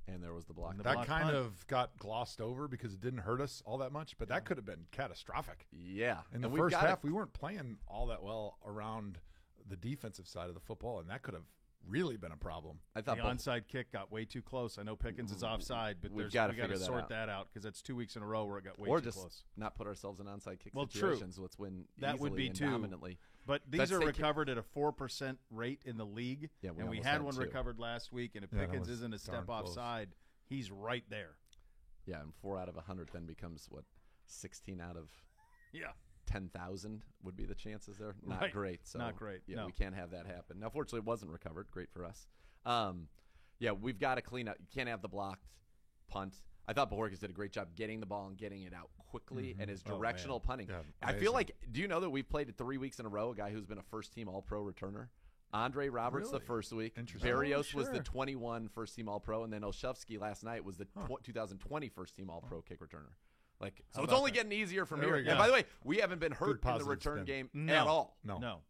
And there was the block. That kind of got glossed over because it didn't hurt us all that much, but that could have been catastrophic. Yeah. In the first half, we weren't playing all that well around the defensive side of the football, and that could have really been a problem. I thought the onside kick got way too close. I know Pickens is offside, but we got to sort that out because that's 2 weeks in a row where it got way too close. Or just not put ourselves in onside kick situations. Let's win that would be too dominantly. But these are recovered at a 4% rate in the league. Yeah, and we had one recovered last week, and if Pickens isn't a step offside, he's right there. Yeah, and 4 out of 100 then becomes, 16 out of 10,000 would be the chances there. Not great. So, not great. Yeah, we can't have that happen. Now, fortunately, it wasn't recovered. Great for us. We've got to clean up. You can't have the blocked punt. I thought Bojorquez did a great job getting the ball and getting it out quickly, and his directional punting. Yeah, I feel like, do you know that we've played it 3 weeks in a row, a guy who's been a first-team All-Pro returner? Andre Roberts the first week. Barrios was the 21 first-team All-Pro, and then Olszewski last night was the 2020 first-team All-Pro kick returner. So it's only getting easier from here. And by the way, we haven't been hurt in the return game at all. No.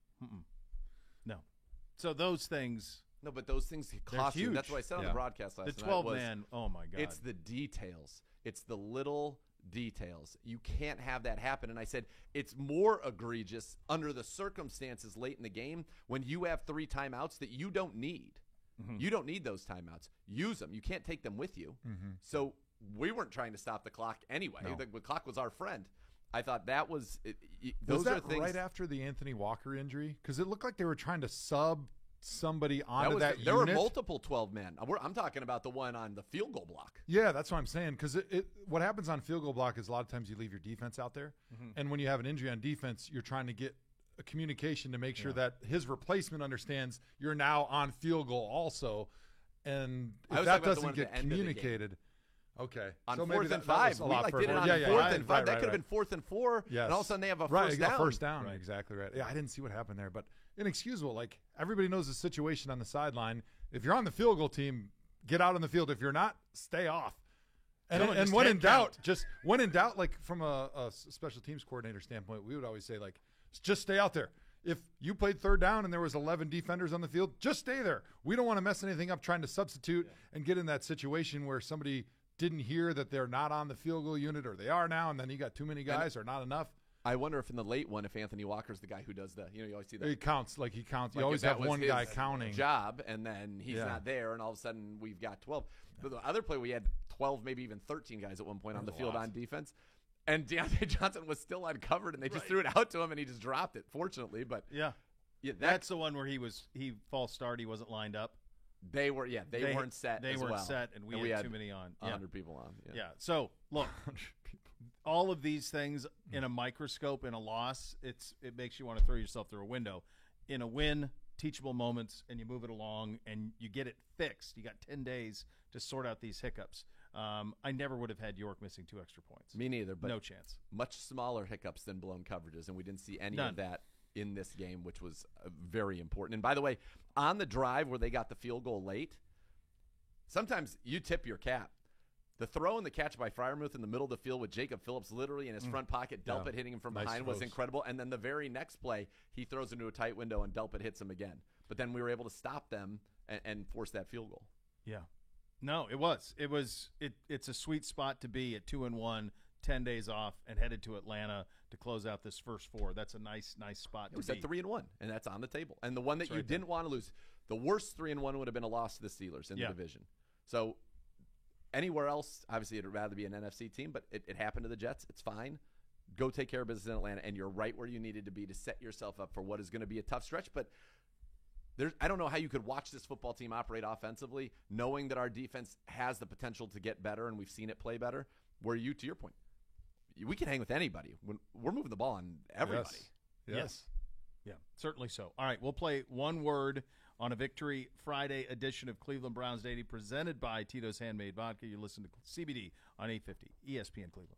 So those things. No, but those things cost you. That's what I said on the broadcast last night. The 12-man, oh, my God. It's the details. It's the little details. You can't have that happen. And I said it's more egregious under the circumstances late in the game when you have 3 timeouts that you don't need. Mm-hmm. You don't need those timeouts. Use them. You can't take them with you. Mm-hmm. So we weren't trying to stop the clock anyway. No. The clock was our friend. I thought that was those are that things right after the Anthony Walker injury? Because it looked like they were trying to sub somebody onto that there unit. were multiple 12-men. I'm talking about the one on the field goal block. Yeah, that's what I'm saying. Because what happens on field goal block is a lot of times you leave your defense out there. Mm-hmm. And when you have an injury on defense, you're trying to get a communication to make sure that his replacement understands you're now on field goal also. And if that doesn't get communicated – okay. On so 4th and 5. We did it on 4th and 5. That could have been 4th and 4. Yes. And all of a sudden they have a first down. First down. Right. Exactly right. Yeah, I didn't see what happened there. But inexcusable. Like, everybody knows the situation on the sideline. If you're on the field goal team, get out on the field. If you're not, stay off. And when in doubt, like from a special teams coordinator standpoint, we would always say, like, just stay out there. If you played third down and there was 11 defenders on the field, just stay there. We don't want to mess anything up trying to substitute and get in that situation where somebody – didn't hear that they're not on the field goal unit, or they are now, and then you got too many guys or not enough. I wonder if in the late one, if Anthony Walker's the guy who does you always see that. He counts. You like always have one guy counting. Job, and then he's not there, and all of a sudden we've got 12. The other play, we had 12, maybe even 13 guys at one point on the field on defense. And Deontay Johnson was still uncovered, and they just threw it out to him, and he just dropped it, fortunately. But that's the one where he false start. He wasn't lined up. They weren't set. They weren't set, and we had too many on. 100 people on. Yeah. So look, all of these things in a microscope, in a loss, it makes you want to throw yourself through a window. In a win, teachable moments, and you move it along, and you get it fixed. You got 10 days to sort out these hiccups. I never would have had York missing 2 extra points. Me neither. But no chance. Much smaller hiccups than blown coverages, and we didn't see any None. of that in this game, which was very important. And by the way, on the drive where they got the field goal late, sometimes you tip your cap. The throw and the catch by Freiermuth in the middle of the field with Jacob Phillips literally in his front pocket, Delpit hitting him from behind was incredible. And then the very next play, he throws into a tight window and Delpit hits him again. But then we were able to stop them and force that field goal. Yeah. No, it was. It's a sweet spot to be at 2-1, 10 days off, and headed to Atlanta to close out this first 4. That's a nice spot to be. It was at 3-1, and that's on the table. And the one that you didn't want to lose, the worst 3-1 would have been a loss to the Steelers in the division. So anywhere else, obviously, it'd rather be an NFC team, but it happened to the Jets. It's fine. Go take care of business in Atlanta, and you're right where you needed to be to set yourself up for what is going to be a tough stretch. But I don't know how you could watch this football team operate offensively, knowing that our defense has the potential to get better, and we've seen it play better, where you, to your point, we can hang with anybody. We're moving the ball on everybody. Yes. Yeah, certainly so. All right, we'll play one word on a Victory Friday edition of Cleveland Browns Daily presented by Tito's Handmade Vodka. You listen to CBD on 850 ESPN Cleveland.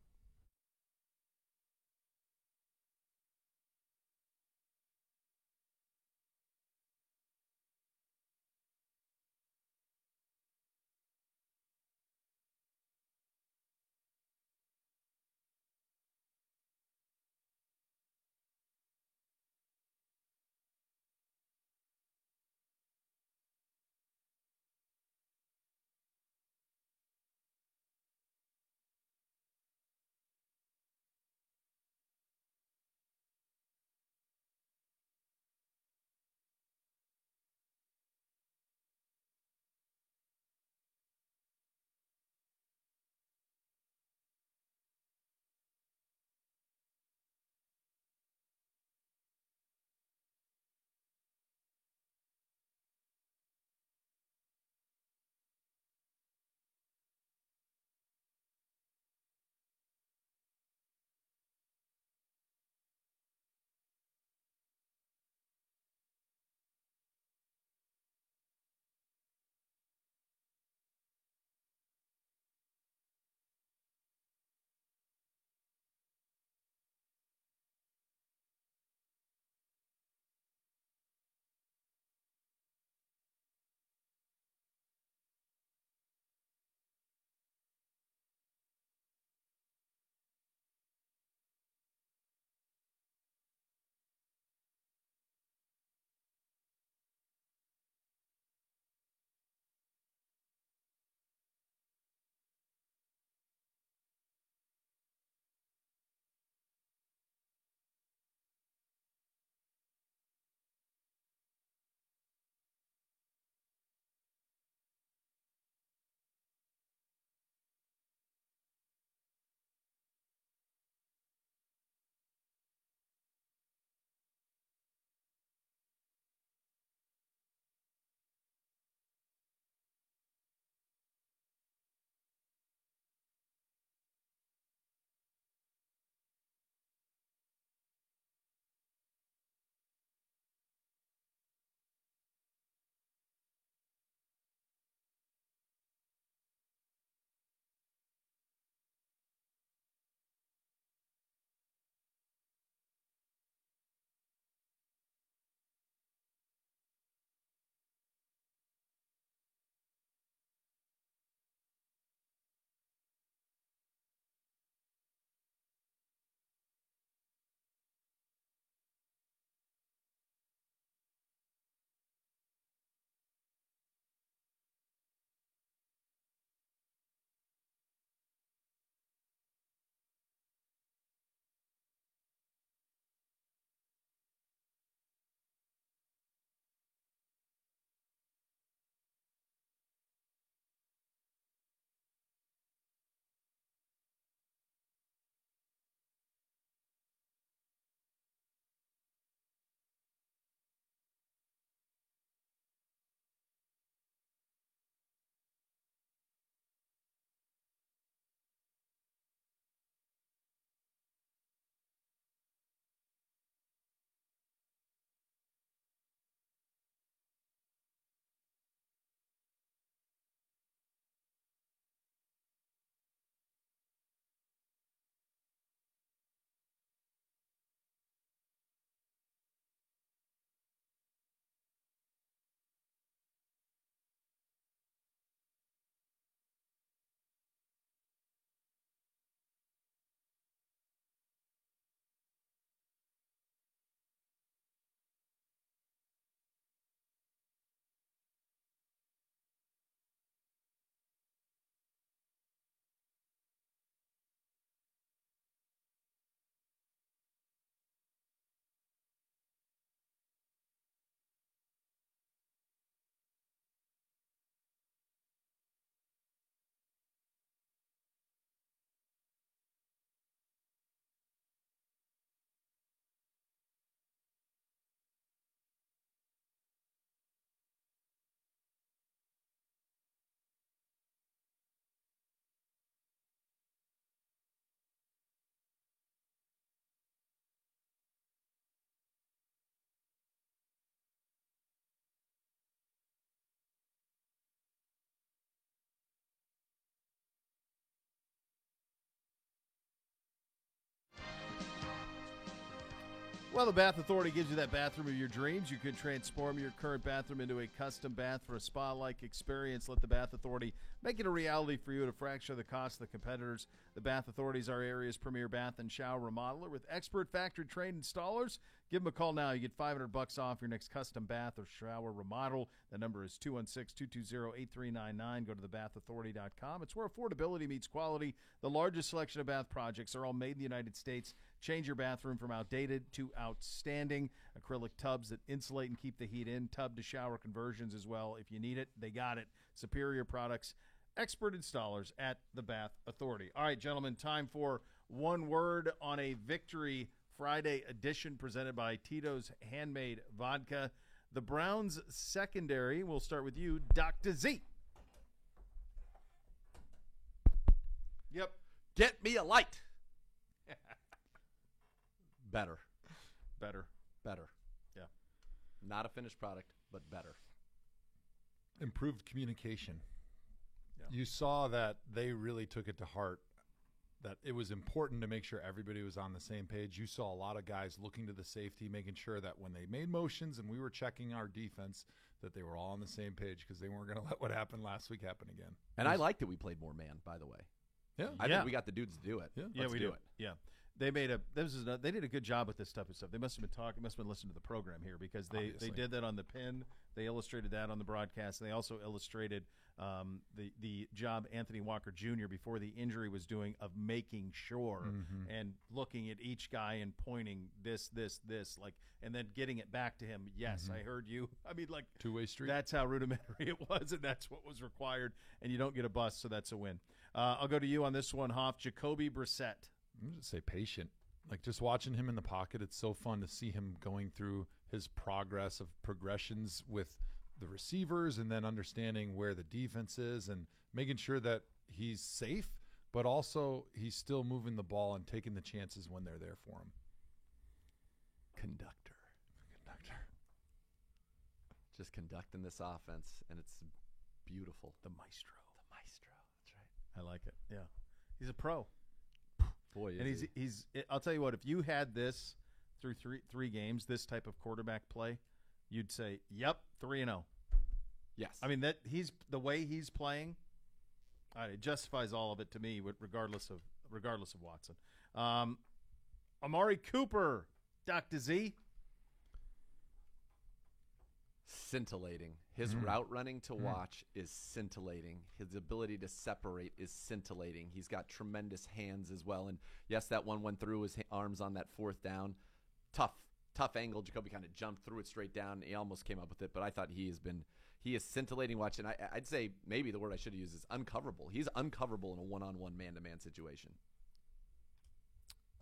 Well, the Bath Authority gives you that bathroom of your dreams. You can transform your current bathroom into a custom bath for a spa-like experience. Let the Bath Authority make it a reality for you at a fraction of the cost of the competitors. The Bath Authority is our area's premier bath and shower remodeler with expert factory-trained installers. Give them a call now. You get $500 off your next custom bath or shower remodel. The number is 216-220-8399. Go to thebathauthority.com. It's where affordability meets quality. The largest selection of bath projects are all made in the United States. Change your bathroom from outdated to outstanding. Acrylic tubs that insulate and keep the heat in. Tub to shower conversions as well. If you need it, they got it. Superior products. Expert installers at the Bath Authority. All right, gentlemen, time for one word on a Victory Friday edition presented by Tito's Handmade Vodka. The Browns secondary, we'll start with you, Dr. Z. Yep. Get me a light. Better. Yeah. Not a finished product, but better. Improved communication. Yeah. You saw that they really took it to heart, that it was important to make sure everybody was on the same page. You saw a lot of guys looking to the safety, making sure that when they made motions and we were checking our defense, that they were all on the same page because they weren't going to let what happened last week happen again. And I liked that we played more man, by the way. Yeah. I think we got the dudes to do it. Yeah. Let's we do do it. Yeah. They did a good job with this type of stuff. They must have been talking, must have been listening to the program here because they did that on the pin. They illustrated that on the broadcast. And they also illustrated the job Anthony Walker Jr. before the injury was doing of making sure and looking at each guy and pointing this, like, and then getting it back to him. Yes, I heard you. I mean, like, two-way street. That's how rudimentary it was, and that's what was required. And you don't get a bust, so that's a win. I'll go to you on this one, Hoff. Jacoby Brissett. I'm going to say patient. Like, just watching him in the pocket, it's so fun to see him going through his progressions with the receivers and then understanding where the defense is and making sure that he's safe, but also he's still moving the ball and taking the chances when they're there for him. Conductor. Just conducting this offense, and it's beautiful. The maestro. That's right. I like it. Yeah. He's a pro. Boy, and he's I'll tell you what, if you had this through three games, this type of quarterback play, you'd say, "Yep, 3-0." Yes. I mean, that he's the way he's playing, it justifies all of it to me, regardless of Watson. Amari Cooper, Dr. Z. Scintillating. His route running to watch is scintillating. His ability to separate is scintillating. He's got tremendous hands as well. And yes, that one went through his arms on that fourth down. Tough angle. Jacoby kind of jumped through it straight down. He almost came up with it, but I thought he is scintillating watch. And I'd say maybe the word I should have used is uncoverable. He's uncoverable in a one-on-one man-to-man situation.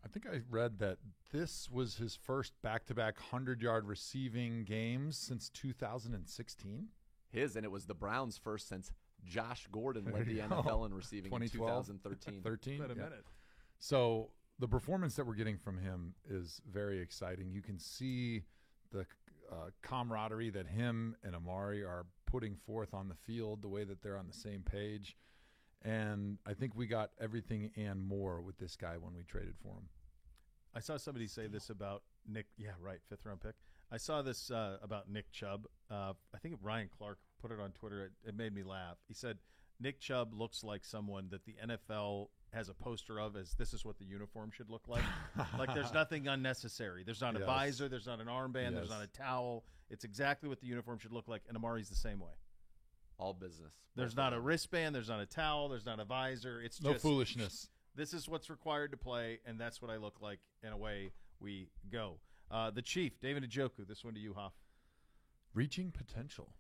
I think I read that this was his first back-to-back 100-yard receiving games since 2016. And it was the Browns' first since Josh Gordon led the NFL in receiving in 2013. Been a minute. So the performance that we're getting from him is very exciting. You can see the camaraderie that him and Amari are putting forth on the field, the way that they're on the same page. And I think we got everything and more with this guy when we traded for him. I saw somebody say this about Nick. Yeah, right, 5th-round pick. I saw this about Nick Chubb. I think Ryan Clark put it on Twitter. It made me laugh. He said, Nick Chubb looks like someone that the NFL has a poster of as this is what the uniform should look like. Like there's nothing unnecessary. There's not a visor. There's not an armband. There's not a towel. It's exactly what the uniform should look like, and Amari's the same way. All business. There's not a wristband. There's not a towel. There's not a visor. It's no just foolishness. This is what's required to play, and that's what I look like, and away we go. The Chief, David Njoku, this one to you, Hoff. Reaching potential.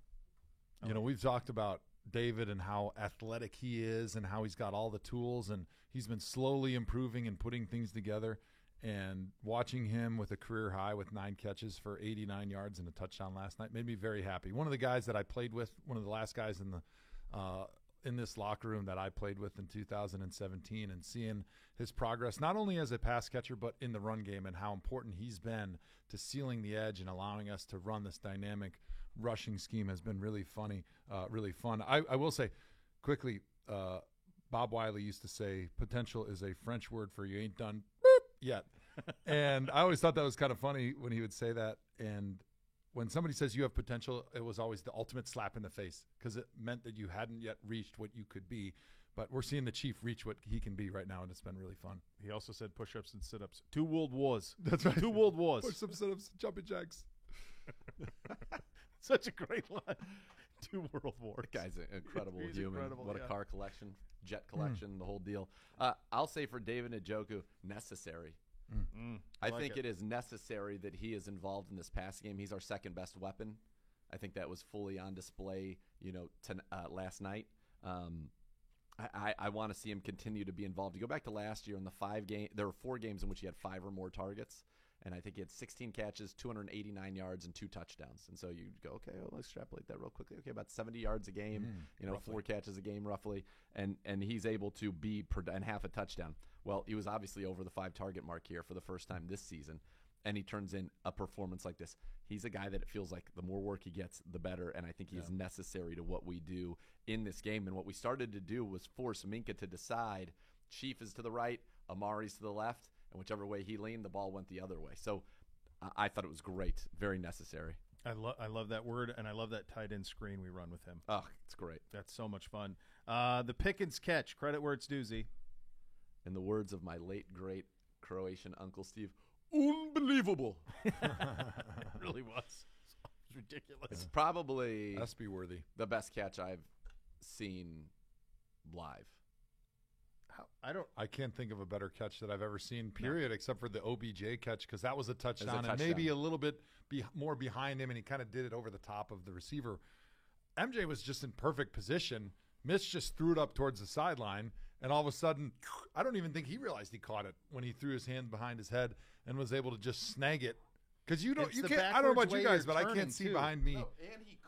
You know, we've talked about David and how athletic he is and how he's got all the tools, and he's been slowly improving and putting things together. And watching him with a career high with 9 catches for 89 yards and a touchdown last night made me very happy. One of the guys that I played with, one of the last guys in this locker room that I played with in 2017, and seeing his progress, not only as a pass catcher, but in the run game and how important he's been to sealing the edge and allowing us to run this dynamic rushing scheme has been really fun. I will say quickly, Bob Wiley used to say potential is a French word for you ain't done yet. And I always thought that was kind of funny when he would say that. And when somebody says you have potential, it was always the ultimate slap in the face because it meant that you hadn't yet reached what you could be. But we're seeing the Chief reach what he can be right now, and it's been really fun. He also said push-ups and sit-ups. 2 world wars. That's right. 2 world wars. Push-ups, sit-ups, jumping jacks. Such a great line. 2 world wars. That guy's an incredible He's human. incredible, What a car collection, jet collection, the whole deal. I'll say for David Njoku, necessary. I think it is necessary that he is involved in this pass game. He's our second best weapon. I think that was fully on display, last night. I want to see him continue to be involved. You go back to last year in the there were 4 games in which he had 5 or more targets, and I think he had 16 catches, 289 yards, and 2 touchdowns. And so you go, okay, well, let's extrapolate that real quickly. Okay, about 70 yards a game, 4 catches a game roughly, and he's able to be and half a touchdown. Well, he was obviously over the 5 target mark here for the first time this season, and he turns in a performance like this. He's a guy that it feels like the more work he gets, the better, and I think he is necessary to what we do in this game. And what we started to do was force Minkah to decide Chief is to the right, Amari's to the left, and whichever way he leaned, the ball went the other way. So I thought it was great, very necessary. I love that word, and I love that tight end screen we run with him. Oh, it's great. That's so much fun. The Pickens catch, credit where it's due, Z. In the words of my late, great Croatian Uncle Steve, unbelievable. It really was. It was ridiculous. It's probably SB worthy. The best catch I've seen live. I can't think of a better catch that I've ever seen, period, except for the OBJ catch, because that was a touchdown, and maybe a little bit more behind him, and he kind of did it over the top of the receiver. MJ was just in perfect position. Mitch just threw it up towards the sideline, and all of a sudden, I don't even think he realized he caught it when he threw his hand behind his head and was able to just snag it. Because you can't. I don't know about you guys, but I can't see behind me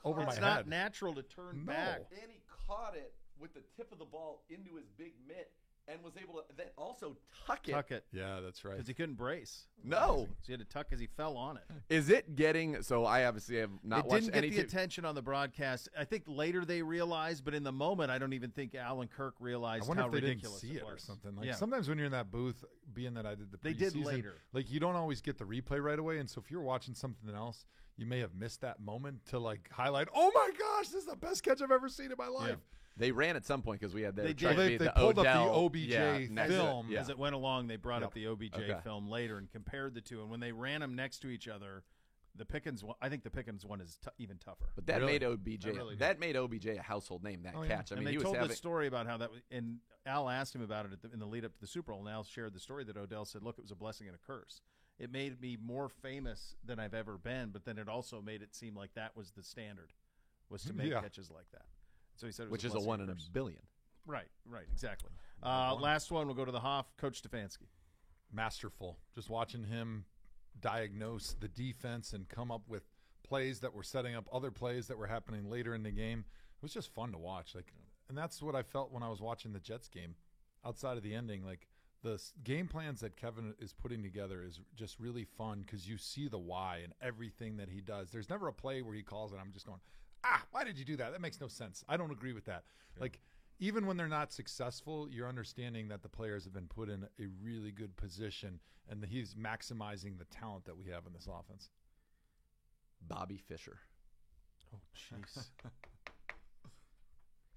over my head. It's not natural to turn back. And he caught it with the tip of the ball into his big mitt and was able to then also tuck it. Yeah, that's right. Because he couldn't brace. No. So he had to tuck as he fell on it. Is it getting – so I obviously have not watched any – It didn't get the attention on the broadcast. I think later they realized, but in the moment I don't even think Alan Kirk realized how ridiculous they didn't see it was. or something. Like sometimes when you're in that booth, being that I did the preseason, they did later. Like you don't always get the replay right away, and so if you're watching something else, you may have missed that moment to like highlight, oh my gosh, this is the best catch I've ever seen in my life. Yeah. They ran at some point because we had they pulled up the OBJ film. As it went along, they brought up the OBJ film later and compared the two. And when they ran them next to each other, I think the Pickens one is even tougher. But that made OBJ a household name, catch. I mean, they told the story about how that was, and Al asked him about it in the lead up to the Super Bowl, and Al shared the story that Odell said, look, it was a blessing and a curse. It made me more famous than I've ever been, but then it also made it seem like that was the standard, was to make catches like that. So he said, which is a 1 in a billion. Right, exactly. Last one, we'll go to the Hoff. Coach Stefanski. Masterful. Just watching him diagnose the defense and come up with plays that were setting up other plays that were happening later in the game. It was just fun to watch. And that's what I felt when I was watching the Jets game. Outside of the ending, the game plans that Kevin is putting together is just really fun because you see the why and everything that he does. There's never a play where he calls it, I'm just going, why did you do that? That makes no sense. I don't agree with that. Yeah. Even when they're not successful, you're understanding that the players have been put in a really good position and that he's maximizing the talent that we have in this offense. Bobby Fischer. Oh, jeez.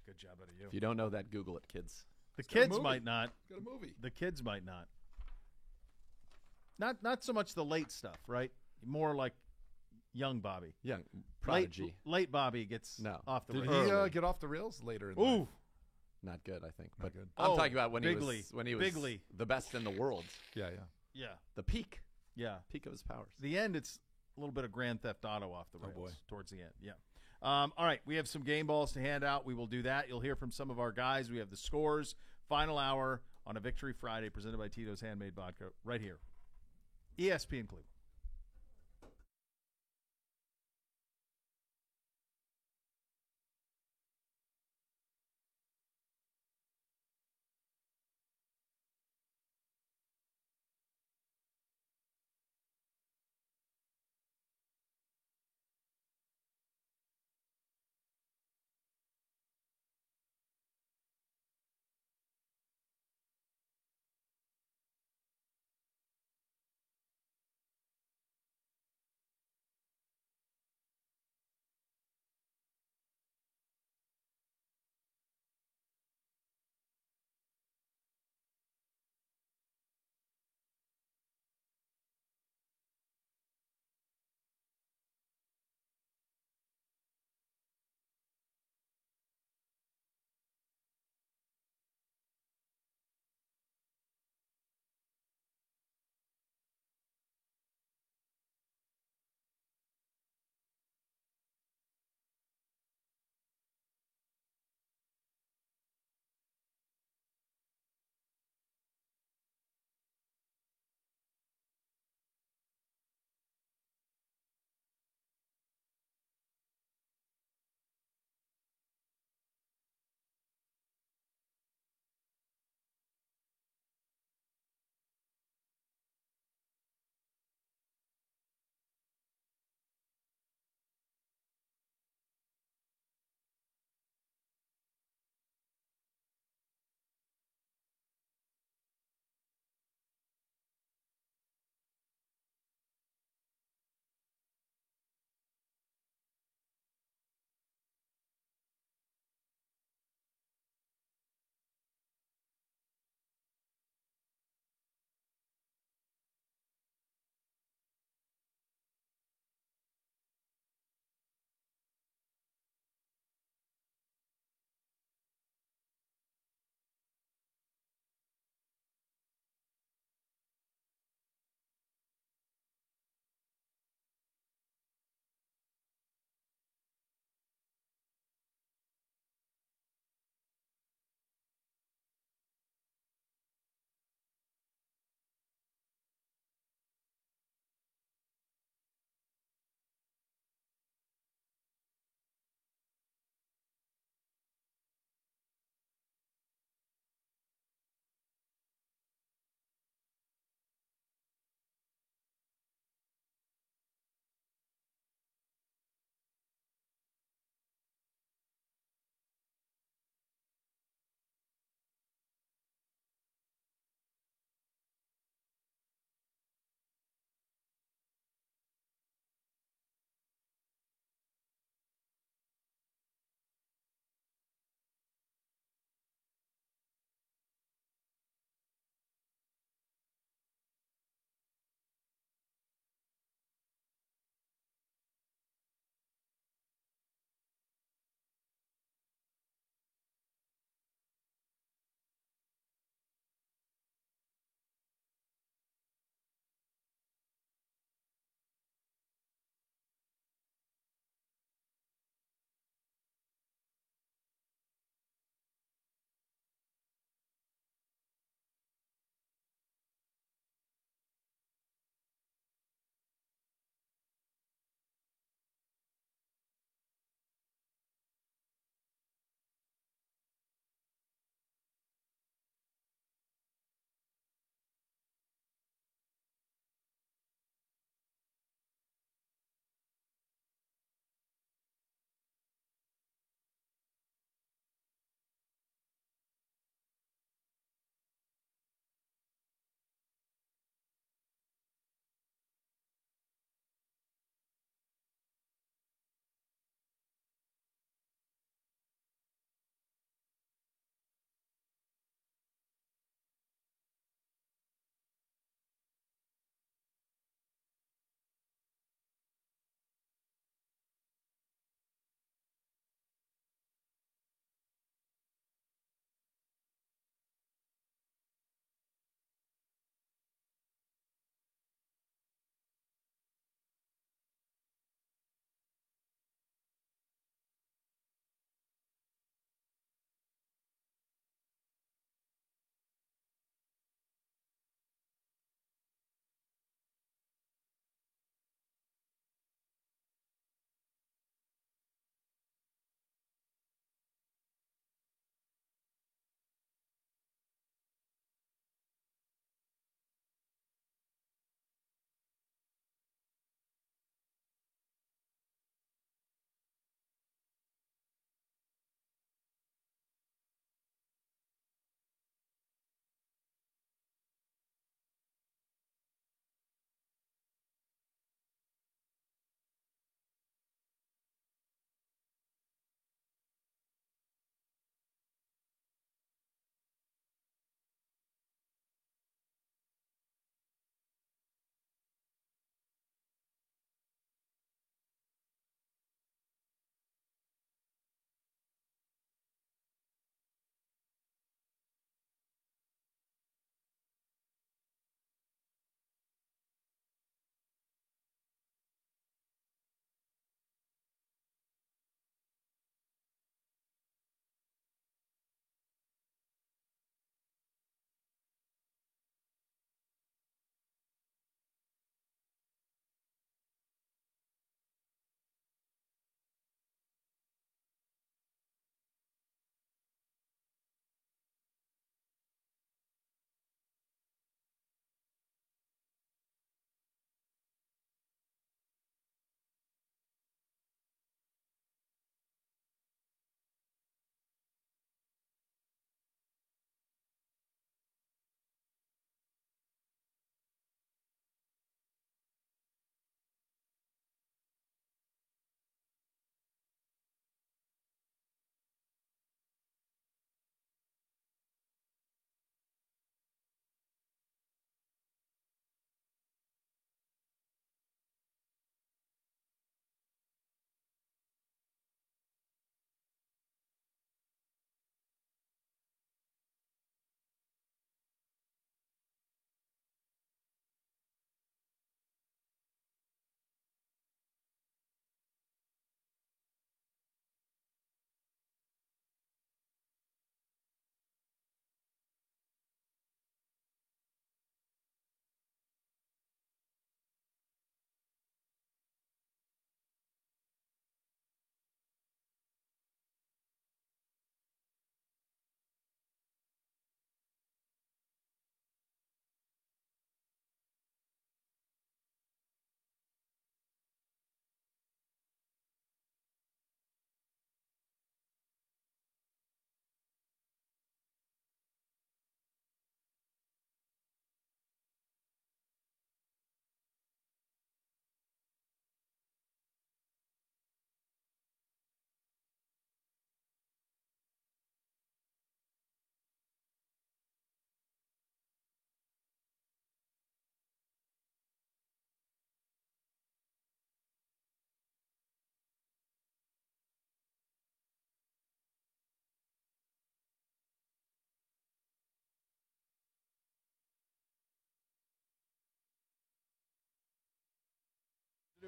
Good job out of you. If you don't know that, Google it, kids. The kids might not. Got a movie. The kids might not. Not so much the late stuff, right? More like young Bobby. Young prodigy. Late Bobby gets off the rails. Did he get off the rails later in life? Not good, I think. Not good. I'm talking about when he was Bigly. The best in the world. Yeah. The peak. Yeah. Peak of his powers. The end, it's a little bit of Grand Theft Auto off the rails towards the end. Yeah. All right, we have some game balls to hand out. We will do that. You'll hear from some of our guys. We have the scores, final hour on a Victory Friday presented by Tito's Handmade Vodka right here. ESPN Cleveland.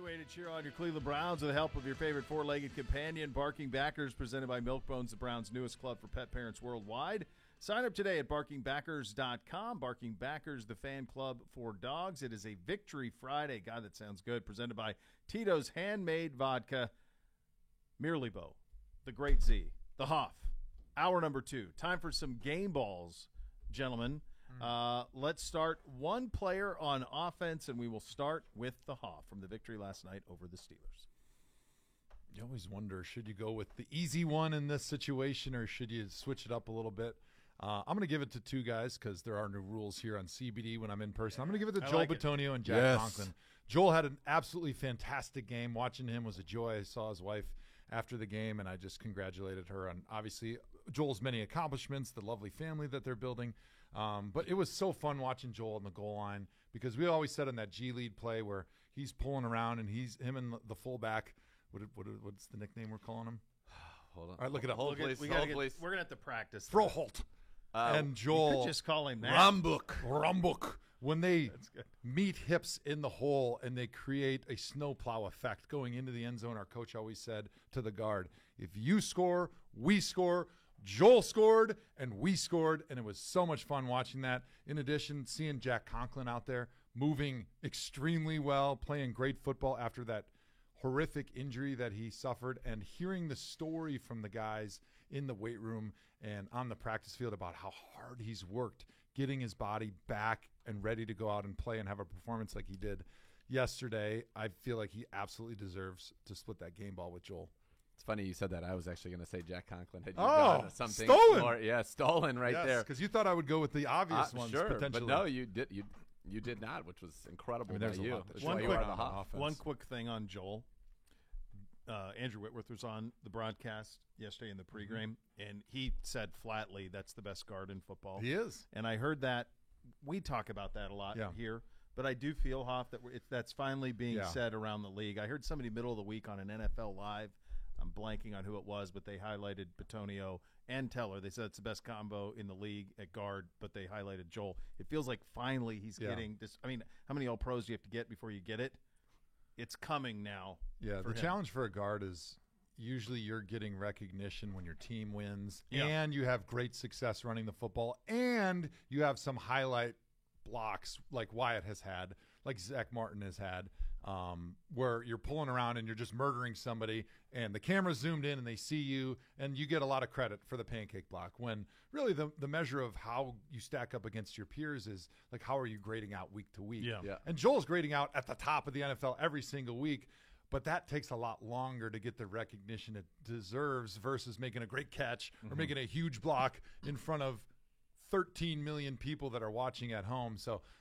Every way to cheer on your Cleveland Browns with the help of your favorite four-legged companion, Barking Backers, presented by Milk Bones, the Browns' newest club for pet parents worldwide. Sign up today at barkingbackers.com. Barking Backers, the fan club for dogs. It is a Victory Friday. God, that sounds good. Presented by Tito's Handmade Vodka, Mirlibo, the Great Z, the Hoff. Hour number 2. Time for some game balls, gentlemen. Let's start one player on offense, and we will start with the Hoff from the victory last night over the Steelers. You always wonder, should you go with the easy one in this situation, or should you switch it up a little bit? I'm going to give it to two guys because there are new rules here on CBD when I'm in person. I'm going to give it to Joel Bitonio and Jack Conklin. Joel had an absolutely fantastic game. Watching him was a joy. I saw his wife after the game, and I just congratulated her on, obviously, Joel's many accomplishments, the lovely family that they're building. But it was so fun watching Joel on the goal line because we always said in that G-lead play where he's pulling around and him and the fullback, what's the nickname we're calling him? Hold on. All right, look it up. We're going to have to practice. Froholt. And Joel. You could just call him that. Rambuk. When they meet hips in the hole and they create a snowplow effect going into the end zone, our coach always said to the guard, if you score, we score. Joel scored, and we scored, and it was so much fun watching that. In addition, seeing Jack Conklin out there moving extremely well, playing great football after that horrific injury that he suffered, and hearing the story from the guys in the weight room and on the practice field about how hard he's worked getting his body back and ready to go out and play and have a performance like he did yesterday. I feel like he absolutely deserves to split that game ball with Joel. It's funny you said that. I was actually going to say Jack Conklin. Had you gone to something stolen. More, yeah, stolen right there. Because you thought I would go with the obvious ones potentially. But no, you did. You did not, which was incredible. There's by a you. lot that One quick thing on Joel. Andrew Whitworth was on the broadcast yesterday in the pregame, and he said flatly that's the best guard in football. He is. And I heard that. We talk about that a lot here. But I do feel, Hoff, that that's finally being said around the league. I heard somebody middle of the week on an NFL Live. I'm blanking on who it was, but they highlighted Bitonio and Teller. They said it's the best combo in the league at guard, but they highlighted Joel. It feels like finally he's getting this. I mean, how many All-Pros do you have to get before you get it? It's coming now. Yeah, the challenge for a guard is usually you're getting recognition when your team wins, and you have great success running the football, and you have some highlight blocks like Wyatt has had, like Zach Martin has had, where you're pulling around and you're just murdering somebody, and the camera's zoomed in and they see you, and you get a lot of credit for the pancake block, when really the measure of how you stack up against your peers is like how are you grading out week to week. And Joel's grading out at the top of the NFL every single week, but that takes a lot longer to get the recognition it deserves versus making a great catch or making a huge block in front of 13 million people that are watching at home.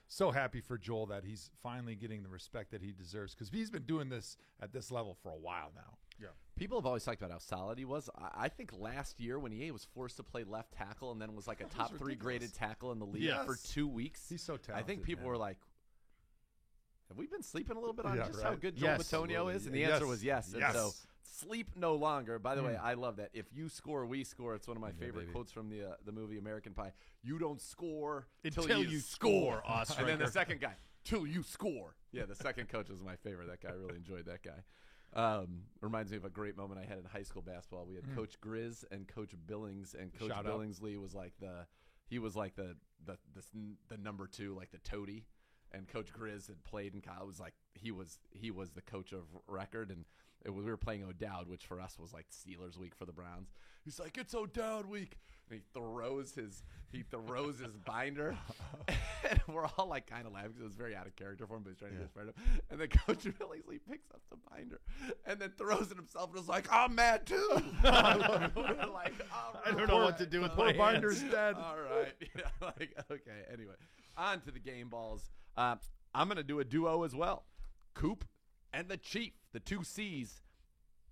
So happy for Joel that he's finally getting the respect that he deserves, because he's been doing this at this level for a while now. Yeah. People have always talked about how solid he was. I think last year when he was forced to play left tackle and then was like a top 3 graded tackle in the league for 2 weeks. He's so talented. I think people were like, have we been sleeping a little bit on just right. how good Joel Bitonio is? And the answer was yes. And so sleep no longer. By the way, I love that. If you score, we score. It's one of my favorite quotes from the movie American Pie. You don't score until you score. And then the second guy, till you score. Yeah, the second coach is my favorite. That guy, I really enjoyed that guy. Reminds me of a great moment I had in high school basketball. We had Coach Grizz and Coach Billings, and Coach Billingsley was like the number 2, like the toady. And Coach Grizz had played in college. Was like he was the coach of record, and we were playing O'Dowd, which for us was like Steelers week for the Browns. He's like, it's O'Dowd week, and he throws his binder, and we're all like kind of laughing because it was very out of character for him, but he's trying to get us fired up. And then Coach Billingsley picks up the binder and then throws it himself and is like, I'm mad too. We're like, I don't know what to do with my binder's dead. All right, okay. Anyway, on to the game balls. I'm going to do a duo as well. Coop and the Chief, the 2 C's,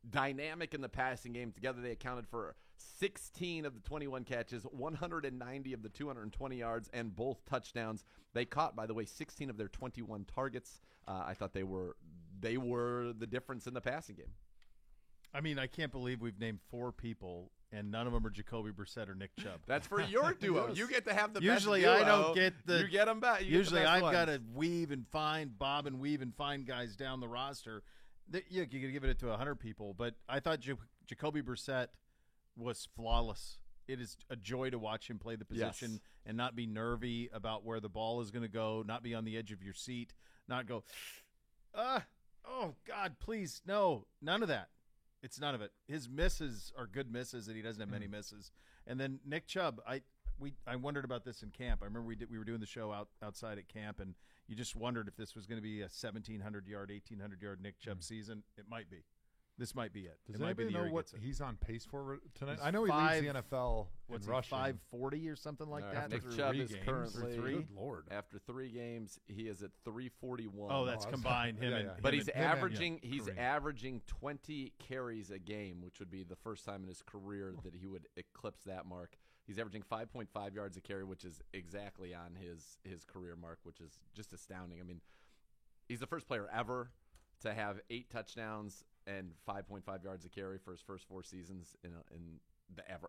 dynamic in the passing game. Together they accounted for 16 of the 21 catches, 190 of the 220 yards, and both touchdowns. They caught, by the way, 16 of their 21 targets. I thought they were the difference in the passing game. I mean, I can't believe we've named 4 people, and none of them are Jacoby Brissett or Nick Chubb. That's for your duo. You get to have the usually best duo. I don't get the. You get them back. Usually I've got to bob and weave and find guys down the roster. You could give it to 100 people, but I thought Jacoby Brissett was flawless. It is a joy to watch him play the position and not be nervy about where the ball is going to go, not be on the edge of your seat, not go, oh, God, please, no, none of that. It's none of it. His misses are good misses, and he doesn't have many misses. And then Nick Chubb, I wondered about this in camp. I remember we were doing the show outside at camp, and you just wondered if this was going to be a 1,700-yard, 1,800-yard Nick Chubb season. It might be. This might be it. Does it might anybody be the know what he's on pace for tonight? I know he leads the NFL in rushing. 540 or something like that? Nick Chubb is currently, good Lord. After 3 games, he is at 341. Oh, that's combined. But he's averaging 20 carries a game, which would be the first time in his career that he would eclipse that mark. He's averaging 5.5 yards a carry, which is exactly on his career mark, which is just astounding. I mean, he's the first player ever to have 8 touchdowns and 5.5 yards a carry for his first 4 seasons in the ever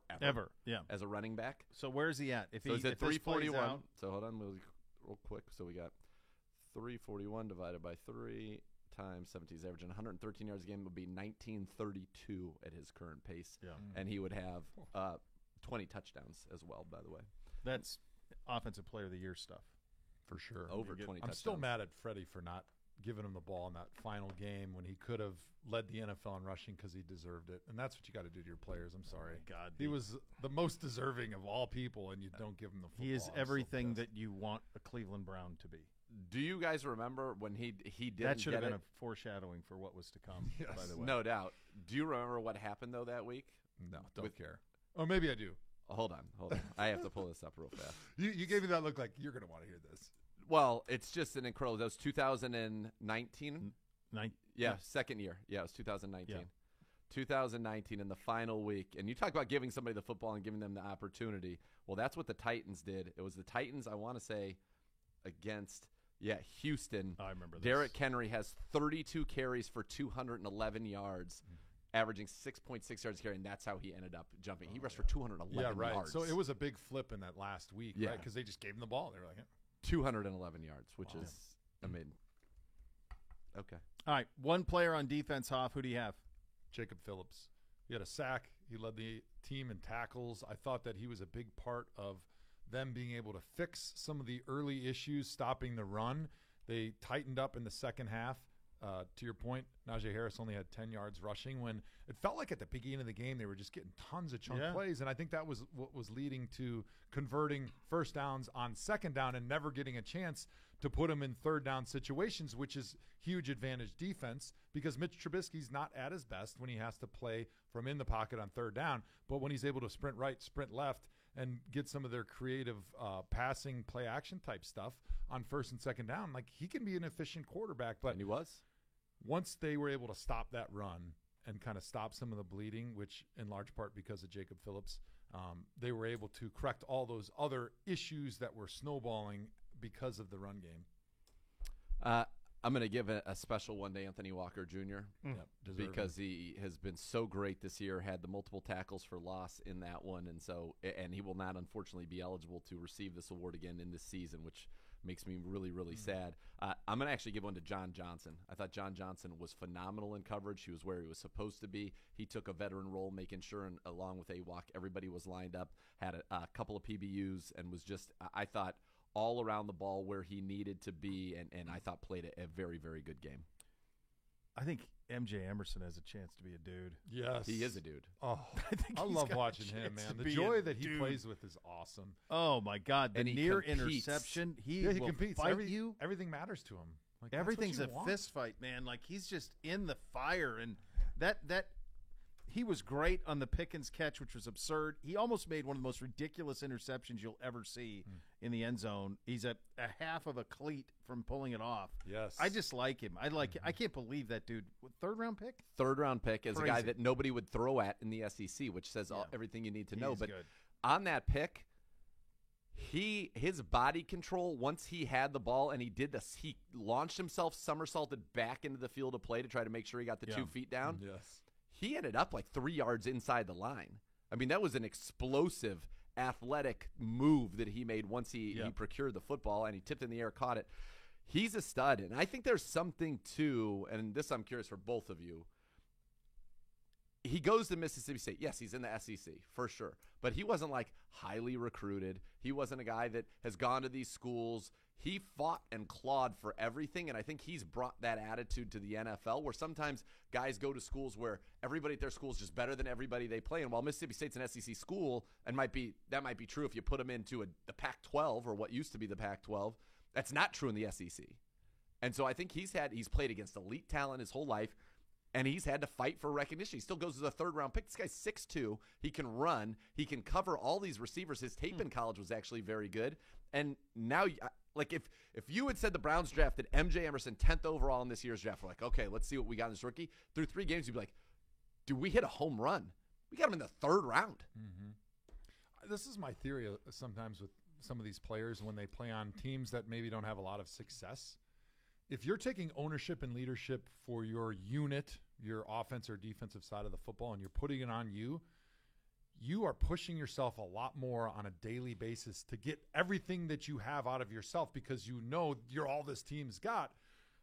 as a running back. So where's he at? He's at 341. So hold on, real quick. So we got 341 divided by 3 times 17. He's averaging 113 yards a game. It would be 1932 at his current pace, and he would have 20 touchdowns as well. By the way, that's offensive player of the year stuff for sure. Over 20 touchdowns. I'm still mad at Freddie for not giving him the ball in that final game when he could have led the NFL in rushing because he deserved it. And that's what you got to do to your players. I'm sorry. Oh God, he was the most deserving of all people, and you don't give him the football. He is everything that you want a Cleveland Brown to be. Do you guys remember when he didn't That should have been a foreshadowing for what was to come, yes, by the way. No doubt. Do you remember what happened, though, that week? No, don't care. Oh, maybe I do. Hold on. I have to pull this up real fast. You gave me that look like you're going to want to hear this. Well, it's just an incredible. That was 2019. Second year. Yeah, it was 2019. Yeah. 2019 in the final week. And you talk about giving somebody the football and giving them the opportunity. Well, that's what the Titans did. It was the Titans, I want to say, against Houston. I remember this. Derrick Henry has 32 carries for 211 yards. Averaging 6.6 yards a carry, and that's how he ended up jumping. He rushed for 211 yards. So it was a big flip in that last week, right? Because they just gave him the ball. They were like, 211 yards, which is, I mean, okay. All right, one player on defense, Hoff. Who do you have? Jacob Phillips. He had a sack. He led the team in tackles. I thought that he was a big part of them being able to fix some of the early issues, stopping the run. They tightened up in the second half. To your point, Najee Harris only had 10 yards rushing when it felt like at the beginning of the game they were just getting tons of chunk plays, and I think that was what was leading to converting first downs on second down and never getting a chance to put them in third down situations, which is huge advantage defense because Mitch Trubisky's not at his best when he has to play from in the pocket on third down, but when he's able to sprint right, sprint left, and get some of their creative passing play action type stuff on first and second down, like he can be an efficient quarterback. But and he was. Once they were able to stop that run and kind of stop some of the bleeding, which in large part because of Jacob Phillips, they were able to correct all those other issues that were snowballing because of the run game. I'm going to give a special one to Anthony Walker Jr. Because he has been so great this year, had the multiple tackles for loss in that one, and he will not unfortunately be eligible to receive this award again in this season, which makes me really, really sad. I'm going to actually give one to John Johnson. I thought John Johnson was phenomenal in coverage. He was where he was supposed to be. He took a veteran role, making sure, and along with AWalk, everybody was lined up, had a couple of PBUs, and was just, I thought, all around the ball where he needed to be, and I thought played a very, very good game. I think MJ Emerson has a chance to be a dude. Yes. He is a dude. Oh, I love watching him, man. The joy that he plays with is awesome. Oh, my God. The near interception. He will competes. fight you. Everything matters to him. Like, everything's a fist fight, man. Like, he's just in the fire. And that he was great on the Pickens catch, which was absurd. He almost made one of the most ridiculous interceptions you'll ever see in the end zone. He's a half of a cleat from pulling it off. Yes. I just like him. I can't believe that dude. Third-round pick? Third-round pick is a guy that nobody would throw at in the SEC, which says everything you need to know. But on that pick, his body control, once he had the ball and he did this, he launched himself, somersaulted back into the field of play to try to make sure he got the 2 feet down. Yes. he ended up like 3 yards inside the line. I mean, that was an explosive, athletic move that he made once he procured the football, and he tipped in the air, caught it. He's a stud, and I think there's something too, and this I'm curious for both of you. He goes to Mississippi State. Yes, he's in the SEC, for sure. But he wasn't, like, highly recruited. He wasn't a guy that has gone to these schools. He fought and clawed for everything, and I think he's brought that attitude to the NFL, where sometimes guys go to schools where everybody at their school is just better than everybody they play. And while Mississippi State's an SEC school, and that might be true if you put them into the Pac-12 or what used to be the Pac-12, that's not true in the SEC. And so I think he's played against elite talent his whole life, and he's had to fight for recognition. He still goes as a third-round pick. This guy's 6'2". He can run. He can cover all these receivers. His tape in college was actually very good. And now, like, if you had said the Browns drafted M.J. Emerson 10th overall in this year's draft, we're like, okay, let's see what we got in this rookie. Through 3 games, you'd be like, dude, we hit a home run. We got him in the 3rd round. Mm-hmm. This is my theory sometimes with some of these players when they play on teams that maybe don't have a lot of success. If you're taking ownership and leadership for your unit, your offense or defensive side of the football, and you're putting it on you, you are pushing yourself a lot more on a daily basis to get everything that you have out of yourself because you know you're all this team's got,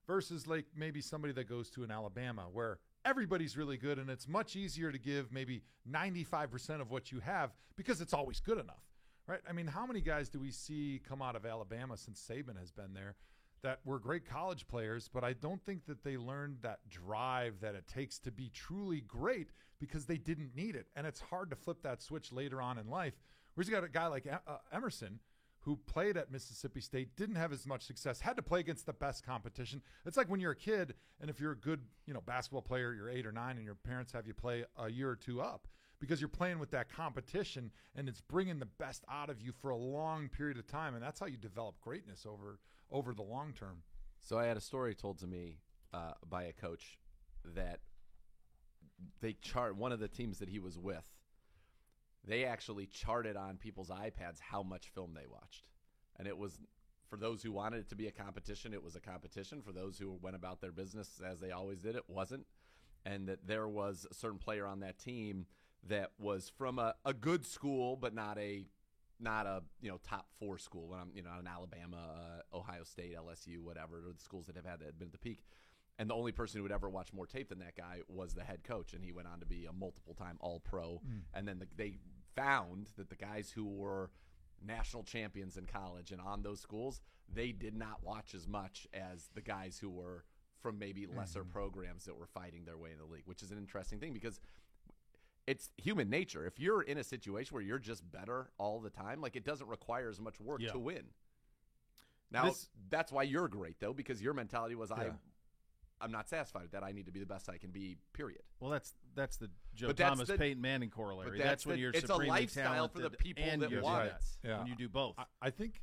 versus like maybe somebody that goes to an Alabama where everybody's really good and it's much easier to give maybe 95% of what you have because it's always good enough, right? I mean, how many guys do we see come out of Alabama since Saban has been there that were great college players, but I don't think that they learned that drive that it takes to be truly great because they didn't need it. And it's hard to flip that switch later on in life. Whereas you got a guy like Emerson who played at Mississippi State, didn't have as much success, had to play against the best competition. It's like when you're a kid and if you're a good, basketball player, you're 8 or 9 and your parents have you play a year or 2 up because you're playing with that competition and it's bringing the best out of you for a long period of time. And that's how you develop greatness over the long term. So I had a story told to me by a coach that one of the teams that he was with, they actually charted on people's iPads how much film they watched. And it was, for those who wanted it to be a competition, it was a competition. For those who went about their business as they always did, it wasn't. And that there was a certain player on that team that was from a good school, but not a top 4 school. When I'm an Alabama, Ohio State, LSU, whatever, or the schools that had been at the peak. And the only person who would ever watch more tape than that guy was the head coach, and he went on to be a multiple-time All-Pro. And then they found that the guys who were national champions in college and on those schools, they did not watch as much as the guys who were from maybe lesser programs that were fighting their way in the league, which is an interesting thing because it's human nature. If you're in a situation where you're just better all the time, like, it doesn't require as much work to win. Now, that's why you're great, though, because your mentality was, I'm not satisfied with that. I need to be the best I can be, period. Well, that's the Joe Thomas, Peyton Manning corollary. That's when you're supremely talented. It's a lifestyle for the people that want it. Yeah. When you do both. I think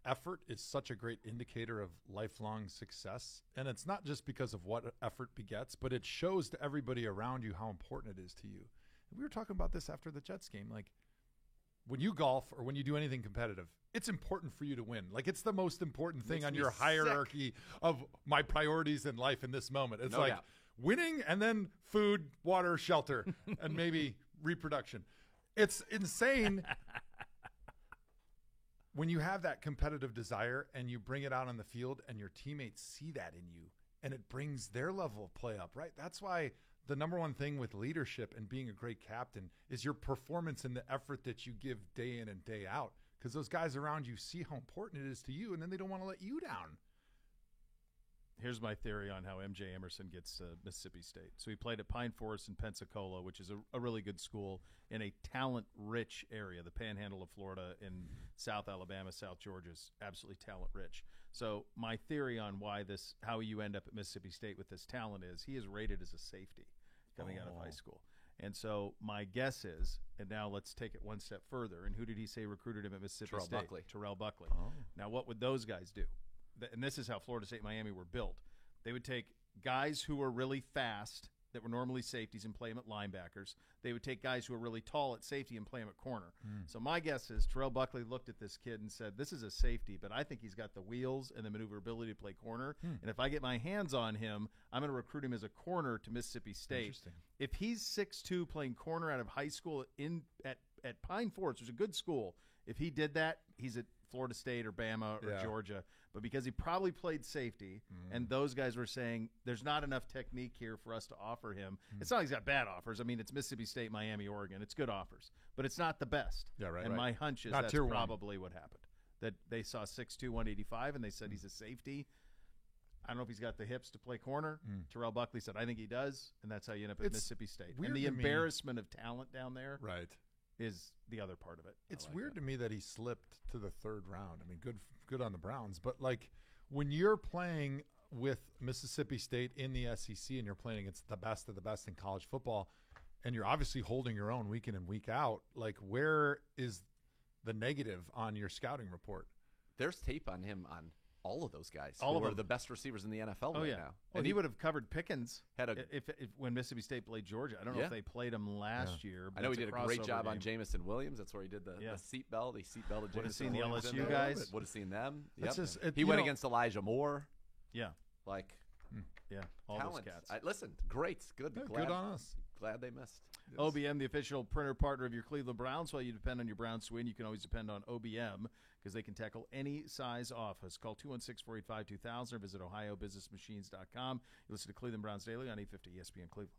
effort is such a great indicator of lifelong success. And it's not just because of what effort begets, but it shows to everybody around you how important it is to you. And we were talking about this after the Jets game. Like, when you golf or when you do anything competitive, it's important for you to win. Like, it's the most important thing on your hierarchy of my priorities in life in this moment. It's winning and then food, water, shelter, and maybe reproduction. It's insane when you have that competitive desire and you bring it out on the field and your teammates see that in you and it brings their level of play up, right? That's why the number one thing with leadership and being a great captain is your performance and the effort that you give day in and day out. Because those guys around you see how important it is to you, and then they don't want to let you down. Here's my theory on how M.J. Emerson gets Mississippi State. So he played at Pine Forest in Pensacola, which is a really good school in a talent-rich area. The panhandle of Florida in South Alabama, South Georgia is absolutely talent-rich. So my theory on how you end up at Mississippi State with this talent is he is rated as a safety coming out of high school. And so my guess is, and now let's take it one step further, and who did he say recruited him at Mississippi State? Terrell Buckley. Oh. Now, what would those guys do? And this is how Florida State and Miami were built. They would take guys who were really fast that were normally safeties and play them at linebackers. They would take guys who are really tall at safety and play them at corner. So my guess is Terrell Buckley looked at this kid and said, this is a safety, but I think he's got the wheels and the maneuverability to play corner. And if I get my hands on him, I'm going to recruit him as a corner to Mississippi State. If he's 6'2", playing corner out of high school at Pine Forest, which is a good school, if he did that, he's at Florida State or Bama or Georgia. But because he probably played safety, and those guys were saying there's not enough technique here for us to offer him. It's not like he's got bad offers. I mean, it's Mississippi State, Miami, Oregon. It's good offers, but it's not the best. Yeah, right. And my hunch is not that's probably what happened. That they saw 6'2", 185, and they said he's a safety. I don't know if he's got the hips to play corner. Terrell Buckley said, I think he does, and that's how you end up at Mississippi State. And the embarrassment of talent down there is the other part of it. It's weird to me that he slipped to the third round. I mean, good on the Browns. But, like, when you're playing with Mississippi State in the SEC and you're playing against the best of the best in college football, and you're obviously holding your own week in and week out, like, where is the negative on your scouting report? There's tape on him on all of those guys. All who of are them. the best receivers in the NFL now. Well, And he would have covered Pickens had if when Mississippi State played Georgia. I don't know if they played him last year. But I know he it's did a great job crossover on game. Jamison Williams. That's where he did the seatbelt. He seatbelted Jamison Would have seen the Williams LSU guys. Would have seen them. That's Yep. just- he went against Elijah Moore. Yeah. Like, all talent. those cats. Listen, great. Good. Yeah, Glad, good on us. Glad they missed. OBM, the official printer partner of your Cleveland Browns. While you depend on your Browns to win, you can always depend on OBM because they can tackle any size office. Call 216-485-2000 or visit ohiobusinessmachines.com. You listen to Cleveland Browns Daily on 850 ESPN Cleveland.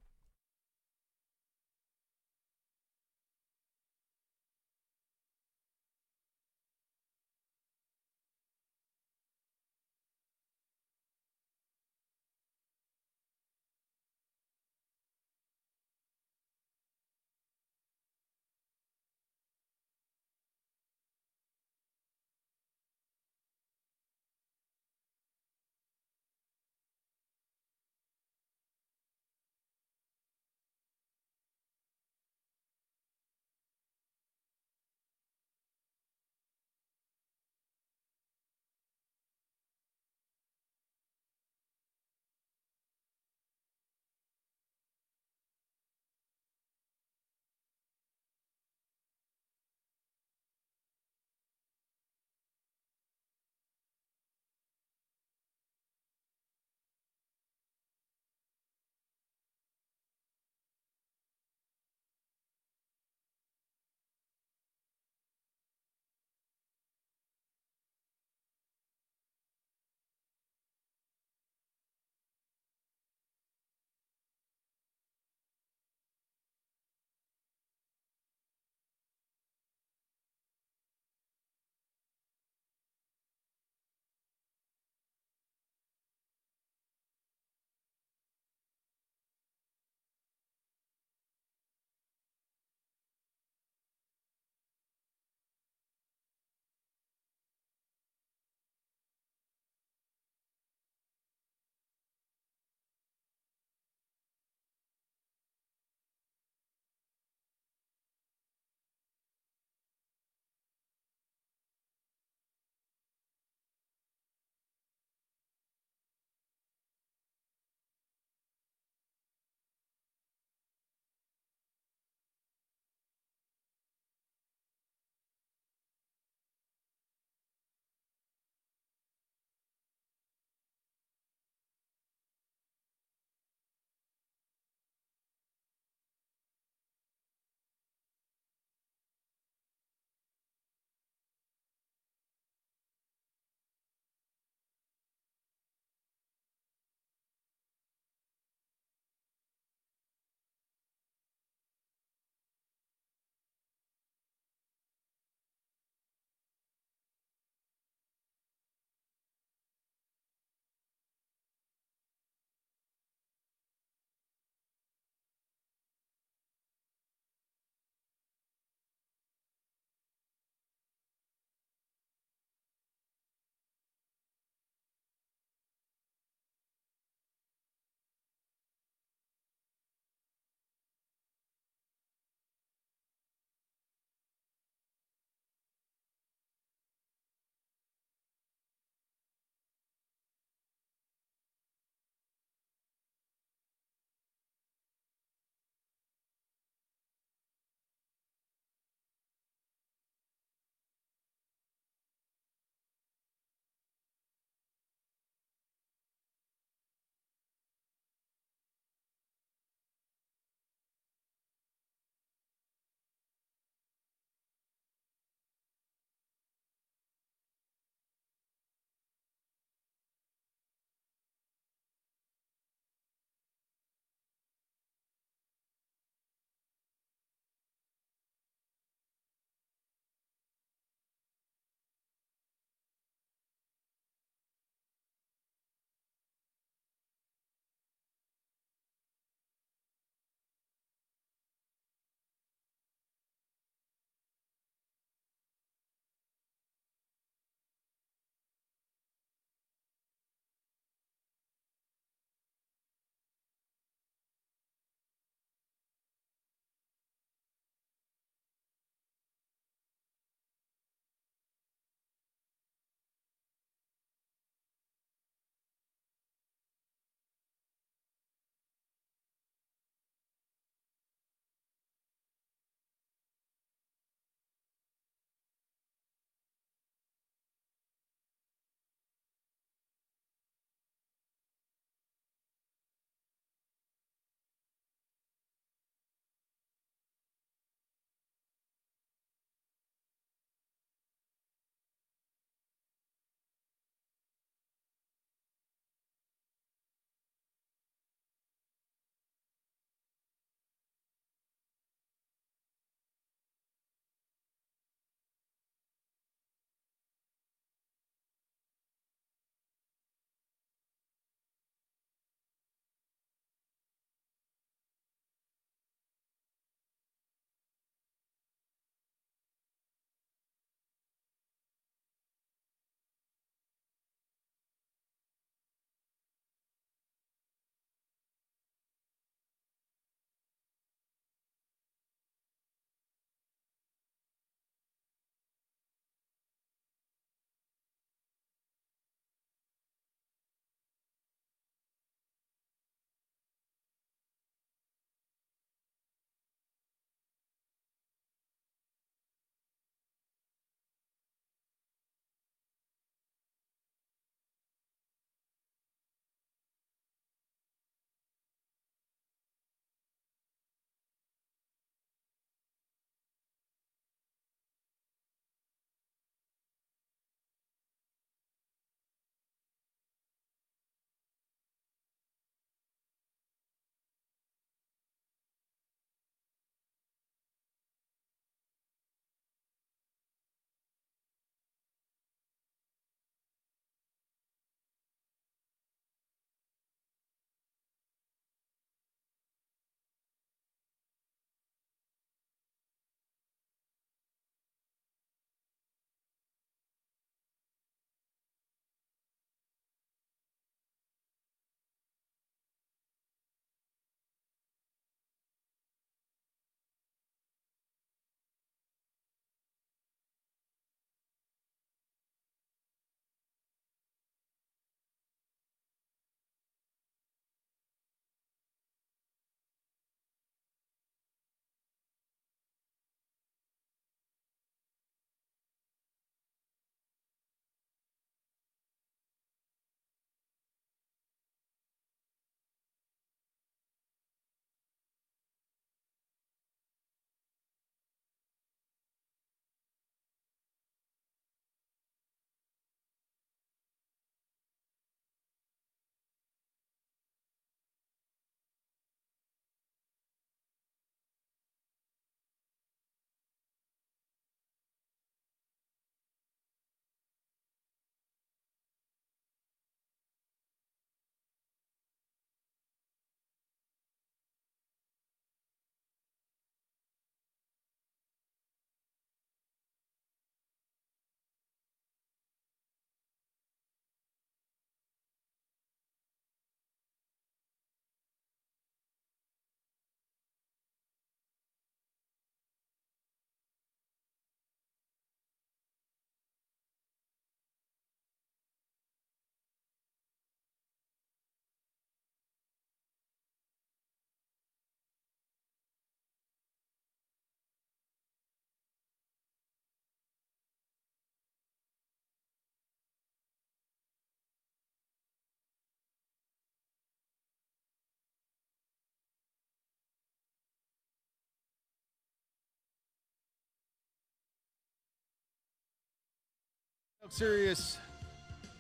Serious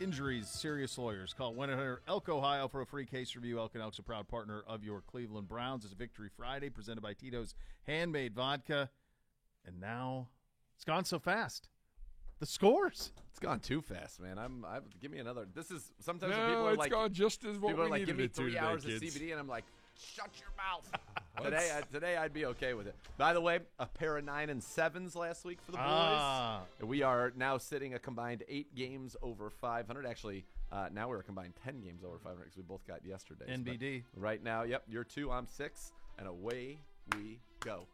injuries, serious lawyers. Call 1-800-ELK Ohio for a free case review. Elk & Elk's a proud partner of your Cleveland Browns. It's Victory Friday presented by Tito's Handmade Vodka. And now it's gone so fast. The scores. It's gone too fast, man. Give me another. This is sometimes No, when people are it's like, gone just as what people we are like, needed give me it to 3 today, hours kids. of CBD, and I'm like, shut your mouth. Today I'd be okay with it. By the way, a pair of 9 and 7s last week for the boys. We are now sitting a combined 8 games over 500. Actually, now we're a combined 10 games over 500 because we both got yesterday. NBD. Right now, yep, you're 2, I'm 6, and away we go.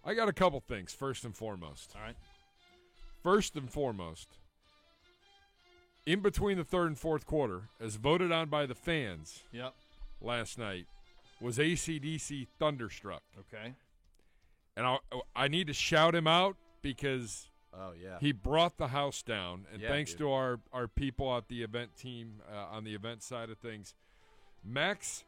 I got a couple things, first and foremost. All right. First and foremost, in between the third and fourth quarter, as voted on by the fans last night, was AC/DC Thunderstruck. Okay. And I need to shout him out because he brought the house down. And thanks dude. to our people at the event team on the event side of things, Max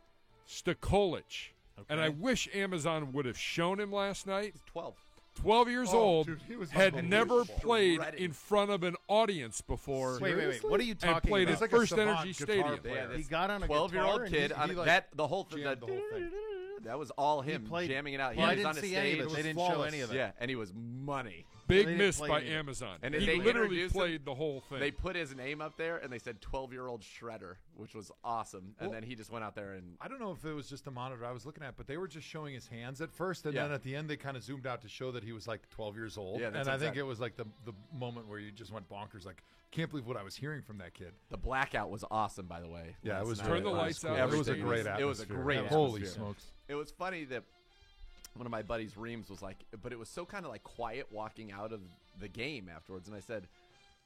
Stokolich. Okay. And I wish Amazon would have shown him last night. He's 12. 12 years old, dude, he was had unbelievable. never played Shredded. in front of an audience before. Wait. What are you And talking played about? at He's like a First savant Energy guitar Stadium. player. He got on a 12-year-old guitar kid. and he On like, that the whole thing. jammed the whole thing. That was all him played- jamming it out. Well, I He was didn't on the see any stage. of it. They didn't show flawless. any of it. Yeah, and he was money. Big They didn't miss play by any of it. Amazon. And he they literally introduced him. played the whole thing. They put his name up there, and they said 12-year-old Shredder, which was awesome. And Well, then he just went out there and I don't know if it was just the monitor I was looking at, but they were just showing his hands at first, and Yeah. then at the end they kind of zoomed out to show that he was like 12 years old. Yeah, and that's I think exactly- it was like the moment where you just went bonkers, like, can't believe what I was hearing from that kid. the blackout was awesome, by the way. Yeah, it last was night. Turn the really- lights cool. out. It was a Everything great was- atmosphere. it was a great Holy atmosphere. smokes. It was funny that one of my buddies, Reams, was like, but it was so kind of like quiet walking out of the game afterwards. And I said,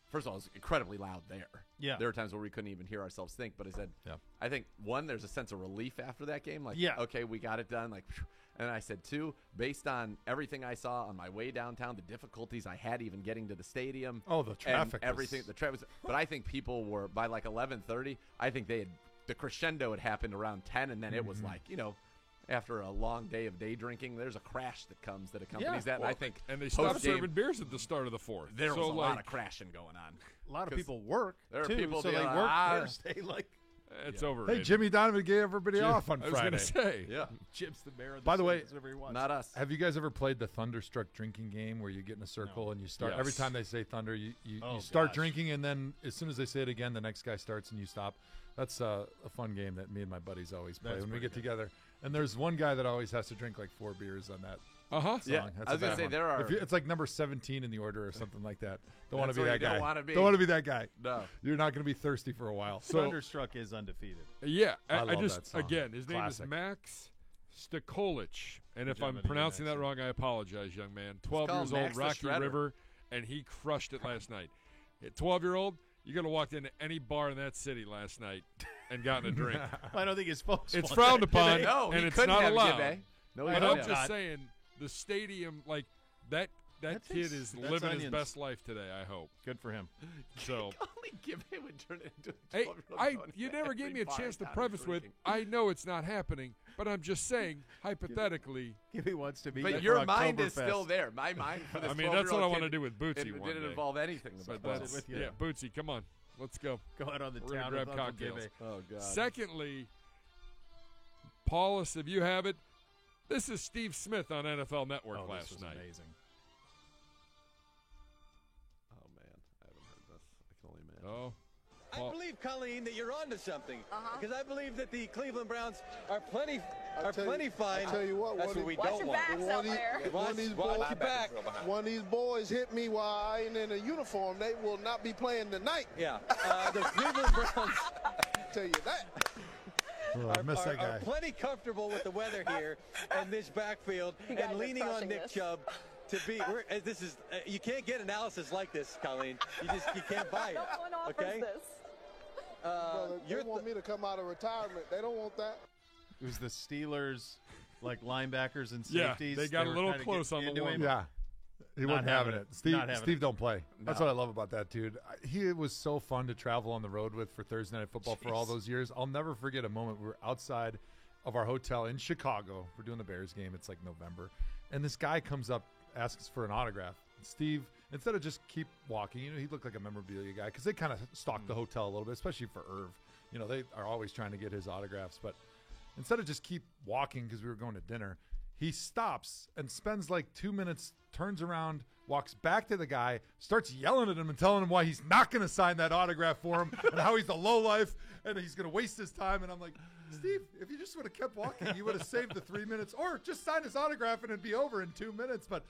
first of all, it was incredibly loud there. Yeah. There were times where we couldn't even hear ourselves think. But I said, Yeah. I think, one, there's a sense of relief after that game. Like, Yeah. okay, we got it done. Like, phew. And I said, two, based on everything I saw on my way downtown, the difficulties I had even getting to the stadium. Oh, the traffic And everything. was- The traffic was, but I think people were, by like 11:30, I think the crescendo had happened around 10, and then it was like, after a long day of day drinking, there's a crash that comes that accompanies that. And I think and they stopped post-game, serving beers at the start of the fourth. there was so a lot like, of crashing going on. A lot of 'Cause people work, there are too, people so they being like, work "Ah." Thursday like It's overrated. Hey, Jimmy Donovan gave everybody off on I was Friday. going to say. Yeah, Chips the Bear. By the way, whatever he wants. not us. Have you guys ever played the Thunderstruck drinking game where you get in a circle and you start Yes. every time they say thunder, you Oh, start gosh. drinking, and then as soon as they say it again, the next guy starts and you stop. That's a fun game that me and my buddies always play That's when we pretty get good. together. And there's one guy that always has to drink like 4 beers on that Uh-huh. song. Yeah, That's I was a gonna bad say one. there are. If it's like number 17 in the order or something like that. Don't want That's to be where that you guy. don't wanna be. Don't want to be that guy. No. You're not going to be thirsty for a while. So Thunderstruck is undefeated. yeah, I I love just that song. again, his name Classic. is Max Stokolich, and if job I'm editing pronouncing that, that sir. wrong, I apologize, young man. 12 call years him old, Max the Rocky Shredder. River, and he crushed it last night. At 12-year-old, you could have walked into any bar in that city last night and gotten a drink. I don't think his folks. It's want frowned that, do upon, they? No, and he it's couldn't not have allowed. Gibbe. No, he But hope I'm couldn't. just not. saying, the stadium, like that That kid takes- is that's living his onions. best life today. I hope Good for him. so. Only Gibbe would turn it into a Hey, 12-year-old going you to never every gave me a bar chance to down preface with, drinking. I know it's not happening, but I'm just saying, hypothetically, Gibby wants to be. But there your for mind is Oktoberfest. still there. My mind for this I mean, that's what I 12-year-old want to kid, do with Bootsy It one didn't day. involve anything But about that's, with you. yeah, Bootsy, come on. Let's go. Go out on the We're gonna town grab with Uncle cocktails. Gibby. Oh, God. Secondly, Paulus, if you have it, this is Steve Smith on NFL Network Oh, this last was night. amazing. Oh, man. I haven't heard this. I can only imagine. Oh, I believe, Colleen, that you're onto something. Because I believe that the Cleveland Browns are plenty fine. I tell you what, That's what we don't want. one of these Watch boys, your back. one of these boys hit me while I ain't in a uniform. They will not be playing tonight. Yeah. The Cleveland Browns Tell you that. Oh, I miss that are guy. plenty comfortable with the weather here and this backfield You guys and are leaning on crushing Nick this. Chubb to be. This is you can't get analysis like this, Colleen. You can't buy it. No one offers Okay. this. Brother, they want me to come out of retirement. They don't want that. It was the Steelers, like linebackers and Yeah, safeties. they got a were little trying to close get on the into one. him. Yeah. He Not wasn't having having it. it. Steve, Not having Steve it. don't play. That's No. what I love about that dude. He was so fun to travel on the road with for Thursday Night Football for all those years. I'll never forget a moment. We were outside of our hotel in Chicago. We're doing the Bears game. It's like November. And this guy comes up, asks for an autograph. Steve instead of just keep walking, he looked like a memorabilia guy because they kind of stalked the hotel a little bit, especially for Irv. They are always trying to get his autographs. But instead of just keep walking because we were going to dinner, he stops and spends like 2 minutes, turns around, walks back to the guy, starts yelling at him and telling him why he's not going to sign that autograph for him and how he's a lowlife and he's going to waste his time. And I'm like, Steve, if you just would have kept walking, you would have saved the 3 minutes, or just sign his autograph and it'd be over in 2 minutes. But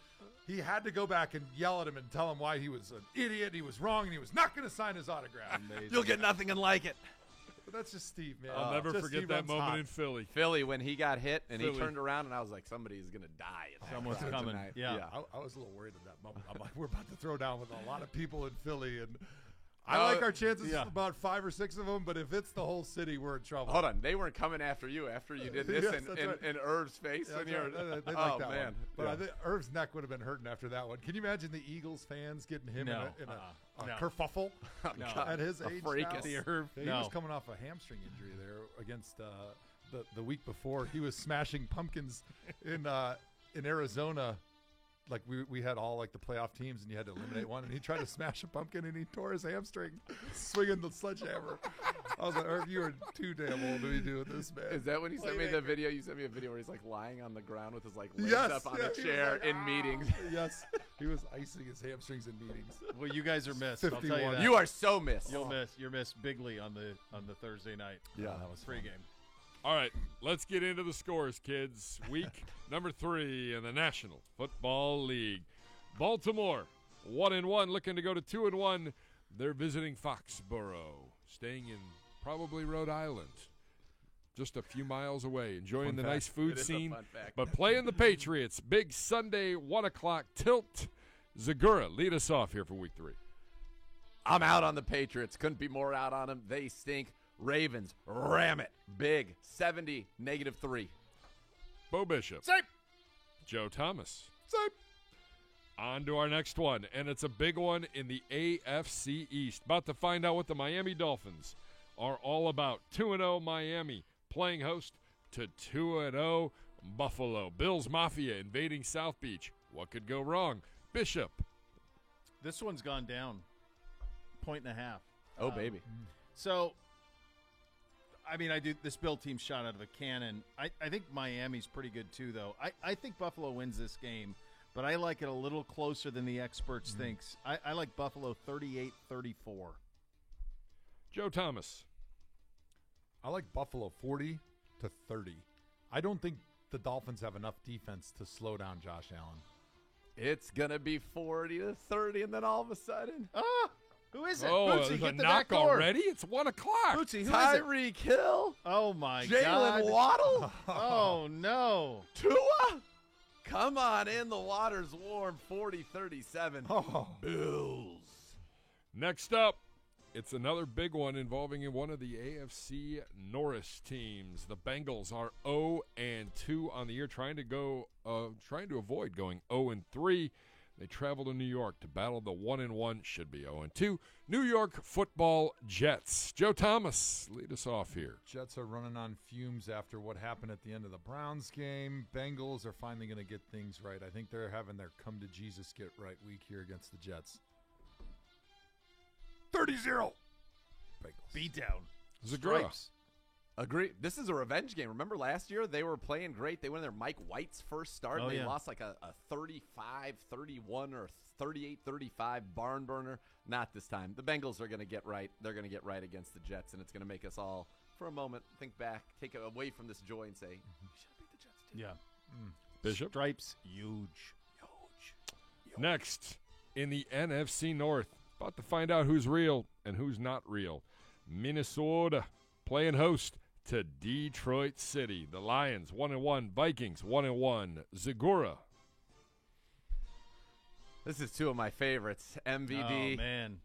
he had to go back and yell at him and tell him why he was an idiot, he was wrong, and he was not going to sign his autograph. Amazing. You'll get nothing and like it. But that's just Steve, man. I'll never forget that moment in Philly. Philly, when he got hit and he turned around, and I was like, somebody's going to die. Someone's coming. Tonight. Yeah. I was a little worried at that moment. I'm like, we're about to throw down with a lot of people in Philly, and I like our chances about 5 or 6 of them, but if it's the whole city, we're in trouble. Hold on. They weren't coming after you after you did this in Irv's face. Yeah, they like that one. But I think Irv's neck would have been hurting after that one. Can you imagine the Eagles fans getting him in a kerfuffle at his age now? He was coming off a hamstring injury there against the week before. He was smashing pumpkins in Arizona. Like we had all like the playoff teams, and you had to eliminate one, and he tried to smash a pumpkin, and he tore his hamstring swinging the sledgehammer. I was like, Irv, you are too damn old to be doing this, man. Is that when you sent me the video? You sent me a video where he's like lying on the ground with his like legs up on a chair in meetings. Yes, he was icing his hamstrings in meetings. Well, you guys are missed. I'll tell you that. You are so missed. You're missed bigly on the Thursday night. Yeah, that was pregame. All right, let's get into the scores, kids. Week number 3 in the National Football League. Baltimore, 1-1, looking to go to 2-1. They're visiting Foxborough, staying in probably Rhode Island, just a few miles away, enjoying the nice food scene, but playing the Patriots. Big Sunday, 1 o'clock tilt. Zagura, lead us off here for Week 3. I'm out on the Patriots. Couldn't be more out on them. They stink. Ravens, ram it. Big, 70, -3. Bo Bishop. Same. Joe Thomas. Same. On to our next one, and it's a big one in the AFC East. About to find out what the Miami Dolphins are all about. 2-0 Miami, playing host to 2-0 Buffalo. Bills Mafia invading South Beach. What could go wrong? Bishop. This one's gone down. 1.5. Oh, baby. So, I mean, this Bill team shot out of a cannon. I think Miami's pretty good too, though. I think Buffalo wins this game, but I like it a little closer than the experts thinks. I like Buffalo 38-34. Joe Thomas. I like Buffalo 40-30. I don't think the Dolphins have enough defense to slow down Josh Allen. It's going to be 40-30, and then all of a sudden, who is it? Oh, Bootsy, there's get a the knock back door. already? It's 1 o'clock. Bootsy, who is it? Tyreek Hill. Oh, my God. Jalen Waddle. Oh, no. Tua. Come on in. The water's warm. 40-37. Oh. Bills. Next up, it's another big one involving one of the AFC Norris teams. The Bengals are 0-2 on the year, trying to avoid going 0-3. They travel to New York to battle the 1-1, should be 0-2, New York Football Jets. Joe Thomas, lead us off here. Jets are running on fumes after what happened at the end of the Browns game. Bengals are finally going to get things right. I think they're having their come-to-Jesus get-right week here against the Jets. 30-0. Bengals. Beat down. Stripes. Agree. This is a revenge game. Remember last year they were playing great. They went in there Mike White's first start, and they lost like a 35-31 or 38-35 barn burner. Not this time. The Bengals are going to get right. They're going to get right against the Jets, and it's going to make us all, for a moment, think back, take it away from this joy and say, we should have beat the Jets too. Yeah. Bishop. Stripes, huge. Next, in the NFC North, about to find out who's real and who's not real. Minnesota playing host to Detroit City. The Lions 1-1, Vikings 1-1. Zagura. This is two of my favorites. MVD. Oh, man.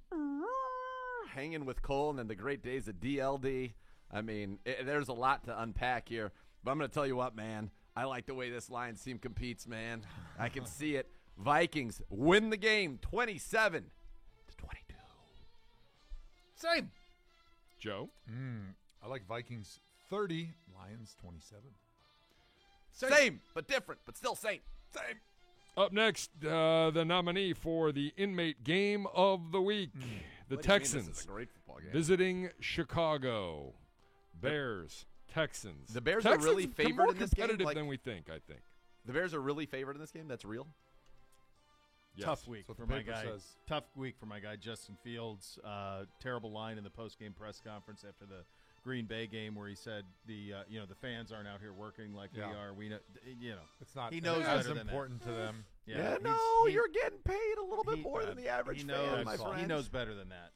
Hanging with Cole and the great days of DLD. I mean, there's a lot to unpack here. But I'm going to tell you what, man. I like the way this Lions team competes, man. I can see it. Vikings win the game 27-22. Same. Joe. I like Vikings 30, Lions 27. Same, but different, but still same. Up next, the nominee for the inmate game of the week. The Texans this is a great football game. visiting Chicago. Bears, Texans. The Bears Texans are really favored more in this game. competitive than we think, I think. The Bears are really favored in this game? That's real? Yes. Tough week That's for what the my paper guy. says. Tough week for my guy Justin Fields. Terrible line in the post-game press conference after the Green Bay game where he said the fans aren't out here working like we are. We know, It's not He knows as better than important to them. Yeah, you're getting paid a little bit more than the average fan, my friend. He knows better than that.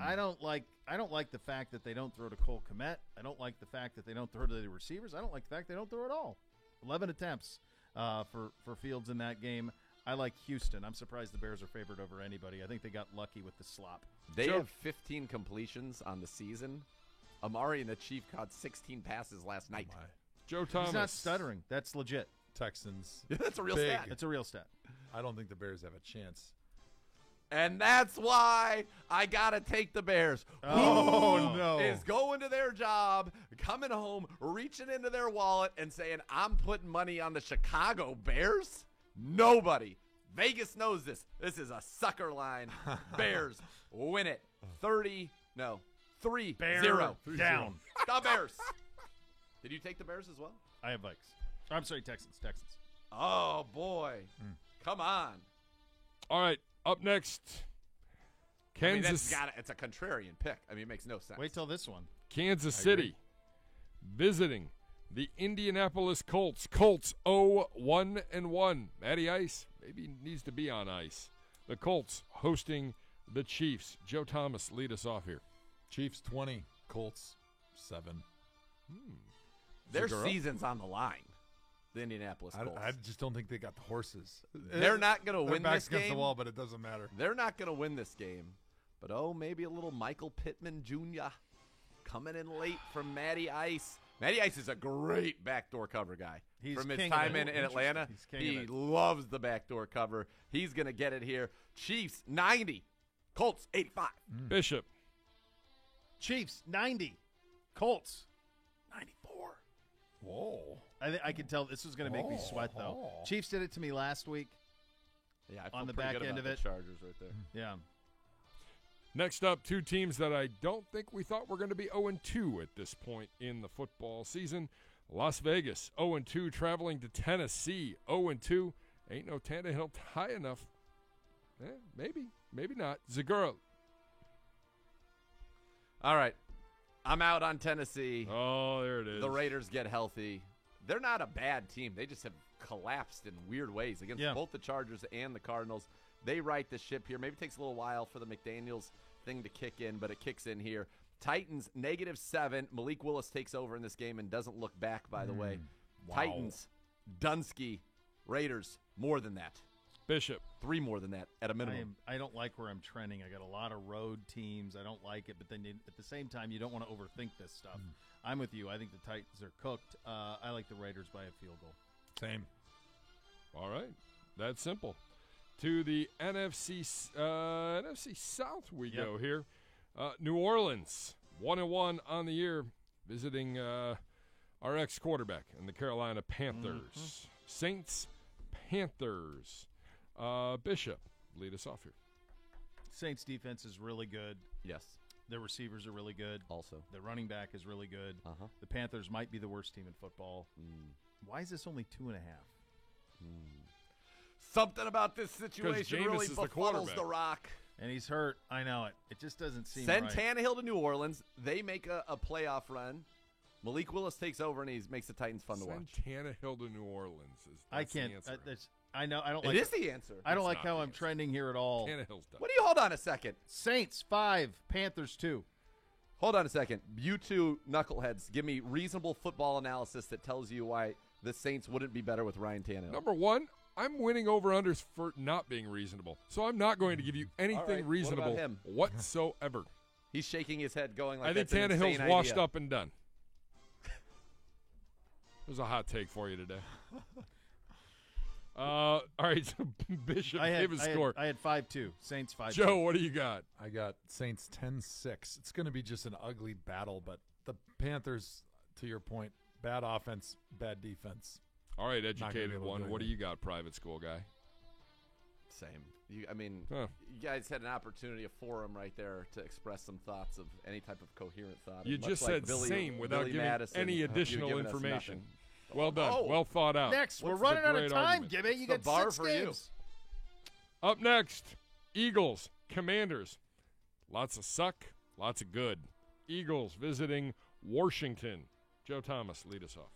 I don't like the fact that they don't throw to Cole Kmet. I don't like the fact that they don't throw to the receivers. I don't like the fact they don't throw at all. 11 attempts for Fields in that game. I like Houston. I'm surprised the Bears are favored over anybody. I think they got lucky with the slop. They have 15 completions on the season. Amari and the Chief caught 16 passes last night. Joe Thomas. He's not stuttering. That's legit. Texans. That's a real Big. stat. That's a real stat. I don't think the Bears have a chance. And that's why I got to take the Bears. Oh, no. Is going to their job, coming home, reaching into their wallet, and saying, I'm putting money on the Chicago Bears? Nobody. Vegas knows this. This is a sucker line. Bears win it. 3-0. Down. The Bears. Did you take the Bears as well? I have Vikes. I'm sorry, Texans. Oh, boy. Come on. All right, up next, Kansas. It's a contrarian pick. I mean, it makes no sense. Wait till this one. Kansas City visiting the Indianapolis Colts. Colts 0-1-1. Matty Ice maybe needs to be on ice. The Colts hosting the Chiefs. Joe Thomas, lead us off here. Chiefs 20, Colts 7. Their Zagura? season's on the line. The Indianapolis Colts. I just don't think they got the horses. They're not going to Their win back's this game. against the wall, but it doesn't matter. They're not going to win this game. But, maybe a little Michael Pittman Jr. coming in late from Matty Ice. Matty Ice is a great backdoor cover guy. He's from his king time of it. in Atlanta. He's king He of it. loves the backdoor cover. He's going to get it here. Chiefs, 90. Colts, 85. Bishop. Chiefs 90. Colts 94. Whoa. I can tell this was going to make me sweat though. Chiefs did it to me last week. Yeah, I feel On the pretty back good end about of the it. Chargers right there. Yeah. Next up, two teams that I don't think we thought were going to be 0-2 at this point in the football season. Las Vegas 0-2, traveling to Tennessee 0-2. Ain't no Tannehill high enough. Maybe not. Zagura. All right. I'm out on Tennessee. Oh, there it is. The Raiders get healthy. They're not a bad team. They just have collapsed in weird ways against both the Chargers and the Cardinals. They right the ship here. Maybe it takes a little while for the McDaniels thing to kick in, but it kicks in here. Titans, -7. Malik Willis takes over in this game and doesn't look back, by the way. Wow. Titans, Dunsky, Raiders, more than that. Bishop. 3 more than that at a minimum. I don't like where I'm trending. I got a lot of road teams. I don't like it, but then at the same time, you don't want to overthink this stuff. I'm with you. I think the Titans are cooked. I like the Raiders by a field goal. Same. All right. That's simple. To the NFC South we go here. New Orleans, 1-1 on the year, visiting our ex-quarterback and the Carolina Panthers. Saints, Panthers. Bishop, lead us off here. Saints defense is really good. Yes. Their receivers are really good. Also. The running back is really good. Uh-huh. The Panthers might be the worst team in football. Why is this only 2.5? Something about this situation Jameis really is the befuddles quarterback. the Rock. And he's hurt. I know it. It just doesn't seem Send right. Tannehill to New Orleans. They make a playoff run. Malik Willis takes over and he makes the Titans fun to watch. Send Tannehill to New Orleans. I can't. The answer. I know. I don't It like is the answer. I don't It's like not how the I'm answer. trending here at all. Tannehill's done. What do you hold on a second? Saints 5, Panthers 2. Hold on a second. You two knuckleheads, give me reasonable football analysis that tells you why the Saints wouldn't be better with Ryan Tannehill. Number one, I'm winning over-unders for not being reasonable. So I'm not going to give you anything All right, what about reasonable him? whatsoever. He's shaking his head going like I think that's an Tannehill's insane washed idea. up and done. There's a hot take for you today. All right, so Bishop gave a score. I had 5-2. Saints 5. Joe, what do you got? I got Saints 10-6. It's going to be just an ugly battle, but the Panthers, to your point, bad offense, bad defense. All right, educated one. What do you got, private school guy? Same. You guys had an opportunity, a forum right there to express some thoughts of any type of coherent thought. You just said same without giving Madison, any additional information. Well done. Well thought out. Next, we're running out of time, Gibby. You got bar 6 for games. Up next, Eagles, Commanders. Lots of suck, lots of good. Eagles visiting Washington. Joe Thomas, lead us off.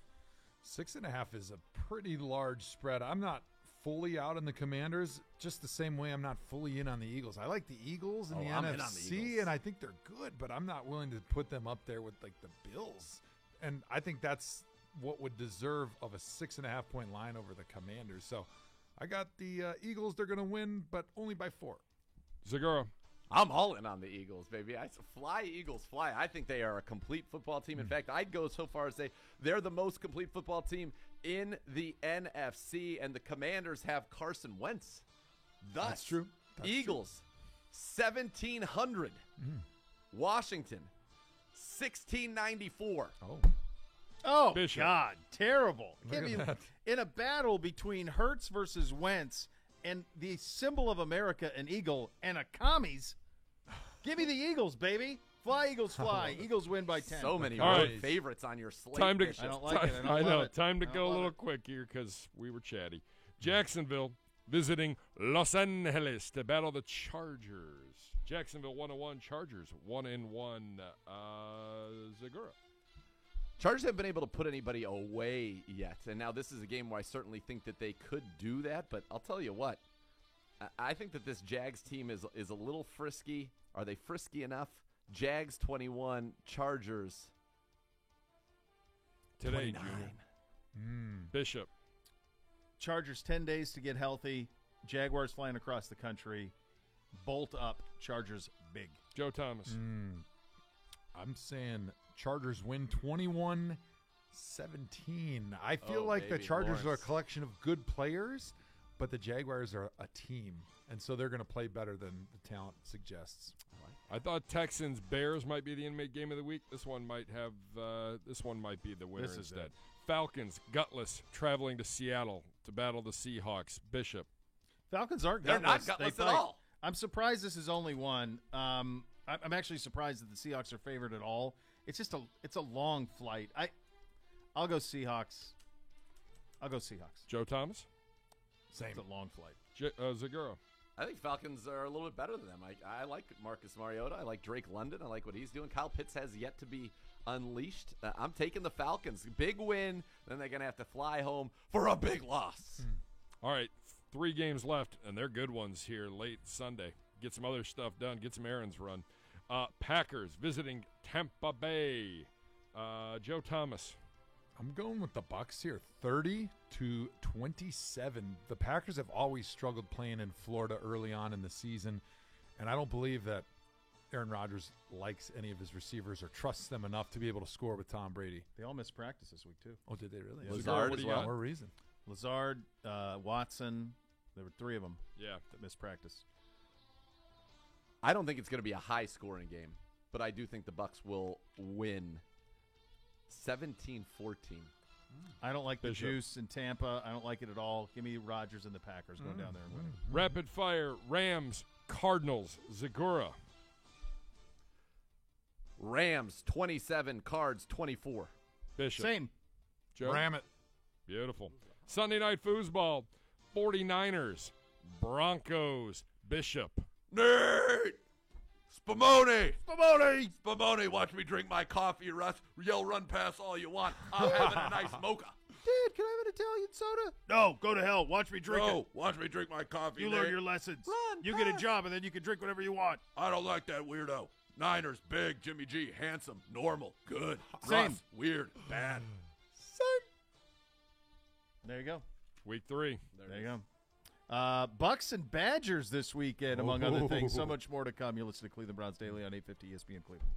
6.5 is a pretty large spread. I'm not fully out on the Commanders, just the same way I'm not fully in on the Eagles. I like the Eagles in the NFC, and I think they're good, but I'm not willing to put them up there with like the Bills. And I think that's what would deserve of a 6.5-point line over the Commanders. So I got the Eagles. They're going to win, but only by 4. Zagura. I'm all in on the Eagles, baby. Fly, Eagles, fly. I think they are a complete football team. In fact, I'd go so far as say they're the most complete football team in the NFC, and the Commanders have Carson Wentz. Thus, that's true. That's Eagles, 1,700. Washington, 1,694. Oh, Bishop. God, terrible. Look at that. In a battle between Hurts versus Wentz and the symbol of America, an eagle, and a commies, give me the Eagles, baby. Fly, Eagles, fly. Eagles win by 10. So many favorites on your slate. Time to, I don't like it. I know. Time to go a little quick here because we were chatty. Jacksonville visiting Los Angeles to battle the Chargers. Jacksonville 1-1, Chargers 1-1. Zagura. Chargers haven't been able to put anybody away yet, and now this is a game where I certainly think that they could do that, but I'll tell you what, I think that this Jags team is a little frisky. Are they frisky enough? Jags 21, Chargers Today, 29. Junior. Bishop. Chargers 10 days to get healthy. Jaguars flying across the country. Bolt up. Chargers big. Joe Thomas. I'm saying Chargers win 21-17. I feel like the Chargers are a collection of good players, but the Jaguars are a team, and so they're going to play better than the talent suggests. I thought Texans Bears might be the inmate game of the week. This one might have. This one might be the winner instead. Falcons gutless traveling to Seattle to battle the Seahawks. Bishop. Falcons aren't They're gutless. not gutless at all. I'm surprised this is only one. I'm actually surprised that the Seahawks are favored at all. It's just it's a long flight. I'll go Seahawks. Joe Thomas. Same. It's a long flight. Zagura. I think Falcons are a little bit better than them. I like Marcus Mariota. I like Drake London. I like what he's doing. Kyle Pitts has yet to be unleashed. I'm taking the Falcons. Big win. Then they're going to have to fly home for a big loss. All right, 3 games left, and they're good ones here late Sunday. Get some other stuff done. Get some errands run. Packers visiting Tampa Bay. Joe Thomas. I'm going with the Bucs here, 30-27. The Packers have always struggled playing in Florida early on in the season, and I don't believe that Aaron Rodgers likes any of his receivers or trusts them enough to be able to score with Tom Brady. They all missed practice this week, too. Oh, did they really? Yeah. Lazard as well. More reason. Lazard, Watson, there were 3 of them that missed practice. I don't think it's going to be a high-scoring game, but I do think the Bucs will win 17-14. I don't like the juice in Tampa. I don't like it at all. Give me Rodgers and the Packers going down there and winning. Rapid fire. Rams, Cardinals. Zagura. Rams 27, Cards 24. Bishop. Same. Joe? Ram it. Beautiful. Sunday night foosball. 49ers, Broncos. Bishop. Nate! Spumoni, watch me drink my coffee, Russ. Yell run pass all you want. I'm having a nice mocha. Dad, can I have an Italian soda? No, go to hell. Watch me drink it. Watch me drink my coffee. You learn your lessons. You get a job, and then you can drink whatever you want. I don't like that weirdo. Niners, big. Jimmy G, handsome. Normal, good. Same. Russ, weird, bad. There you go. Week 3. There you go. Bucks and Badgers this weekend, among other things. So much more to come. You listen to Cleveland Browns Daily on 850 ESPN Cleveland.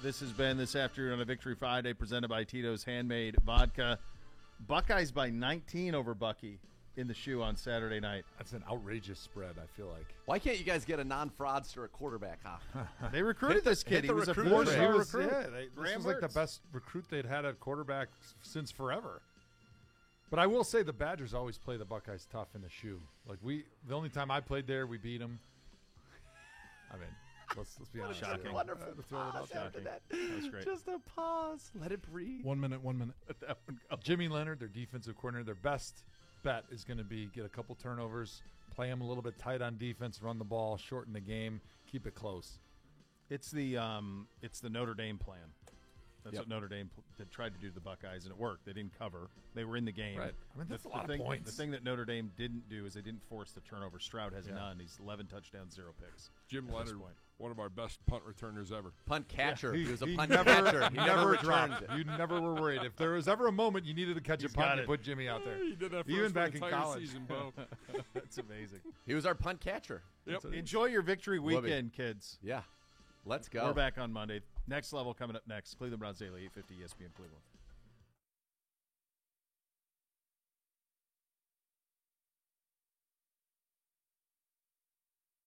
This has been This Afternoon on a Victory Friday, presented by Tito's Handmade Vodka. Buckeyes by 19 over Bucky in the shoe on Saturday night. That's an outrageous spread, I feel like. Why can't you guys get a non-fraudster at quarterback, huh? They recruited this kid. He was a four-year recruit. This was like the best recruit they'd had at quarterback since forever. But I will say the Badgers always play the Buckeyes tough in the shoe. Like the only time I played there, we beat them. I mean, let's be honest. Shocking. Wonderful pause after that. That was great. Just a pause. Let it breathe. 1 minute. Let that one go. Jimmy Leonard, their defensive coordinator, their best bet is going to be get a couple turnovers, play them a little bit tight on defense, run the ball, shorten the game, keep it close. It's the Notre Dame plan. That's what Notre Dame tried to do to the Buckeyes, and it worked. They didn't cover. They were in the game. Right. I mean, that's a lot of points. The thing that Notre Dame didn't do is they didn't force the turnover. Stroud has none. He's 11 touchdowns, 0 picks. Jim Leonard, one of our best punt returners ever. Punt catcher. Yeah. He was a punt catcher. He never dropped it. You never were worried. If there was ever a moment you needed to catch a punt, you put Jimmy out there. He did that for even us back the in entire college. Season, Bo. That's amazing. He was our punt catcher. Yep. Enjoy your victory weekend, kids. Yeah. Let's go. We're back on Monday. Next level coming up next. Cleveland Browns Daily, 850 ESPN Cleveland.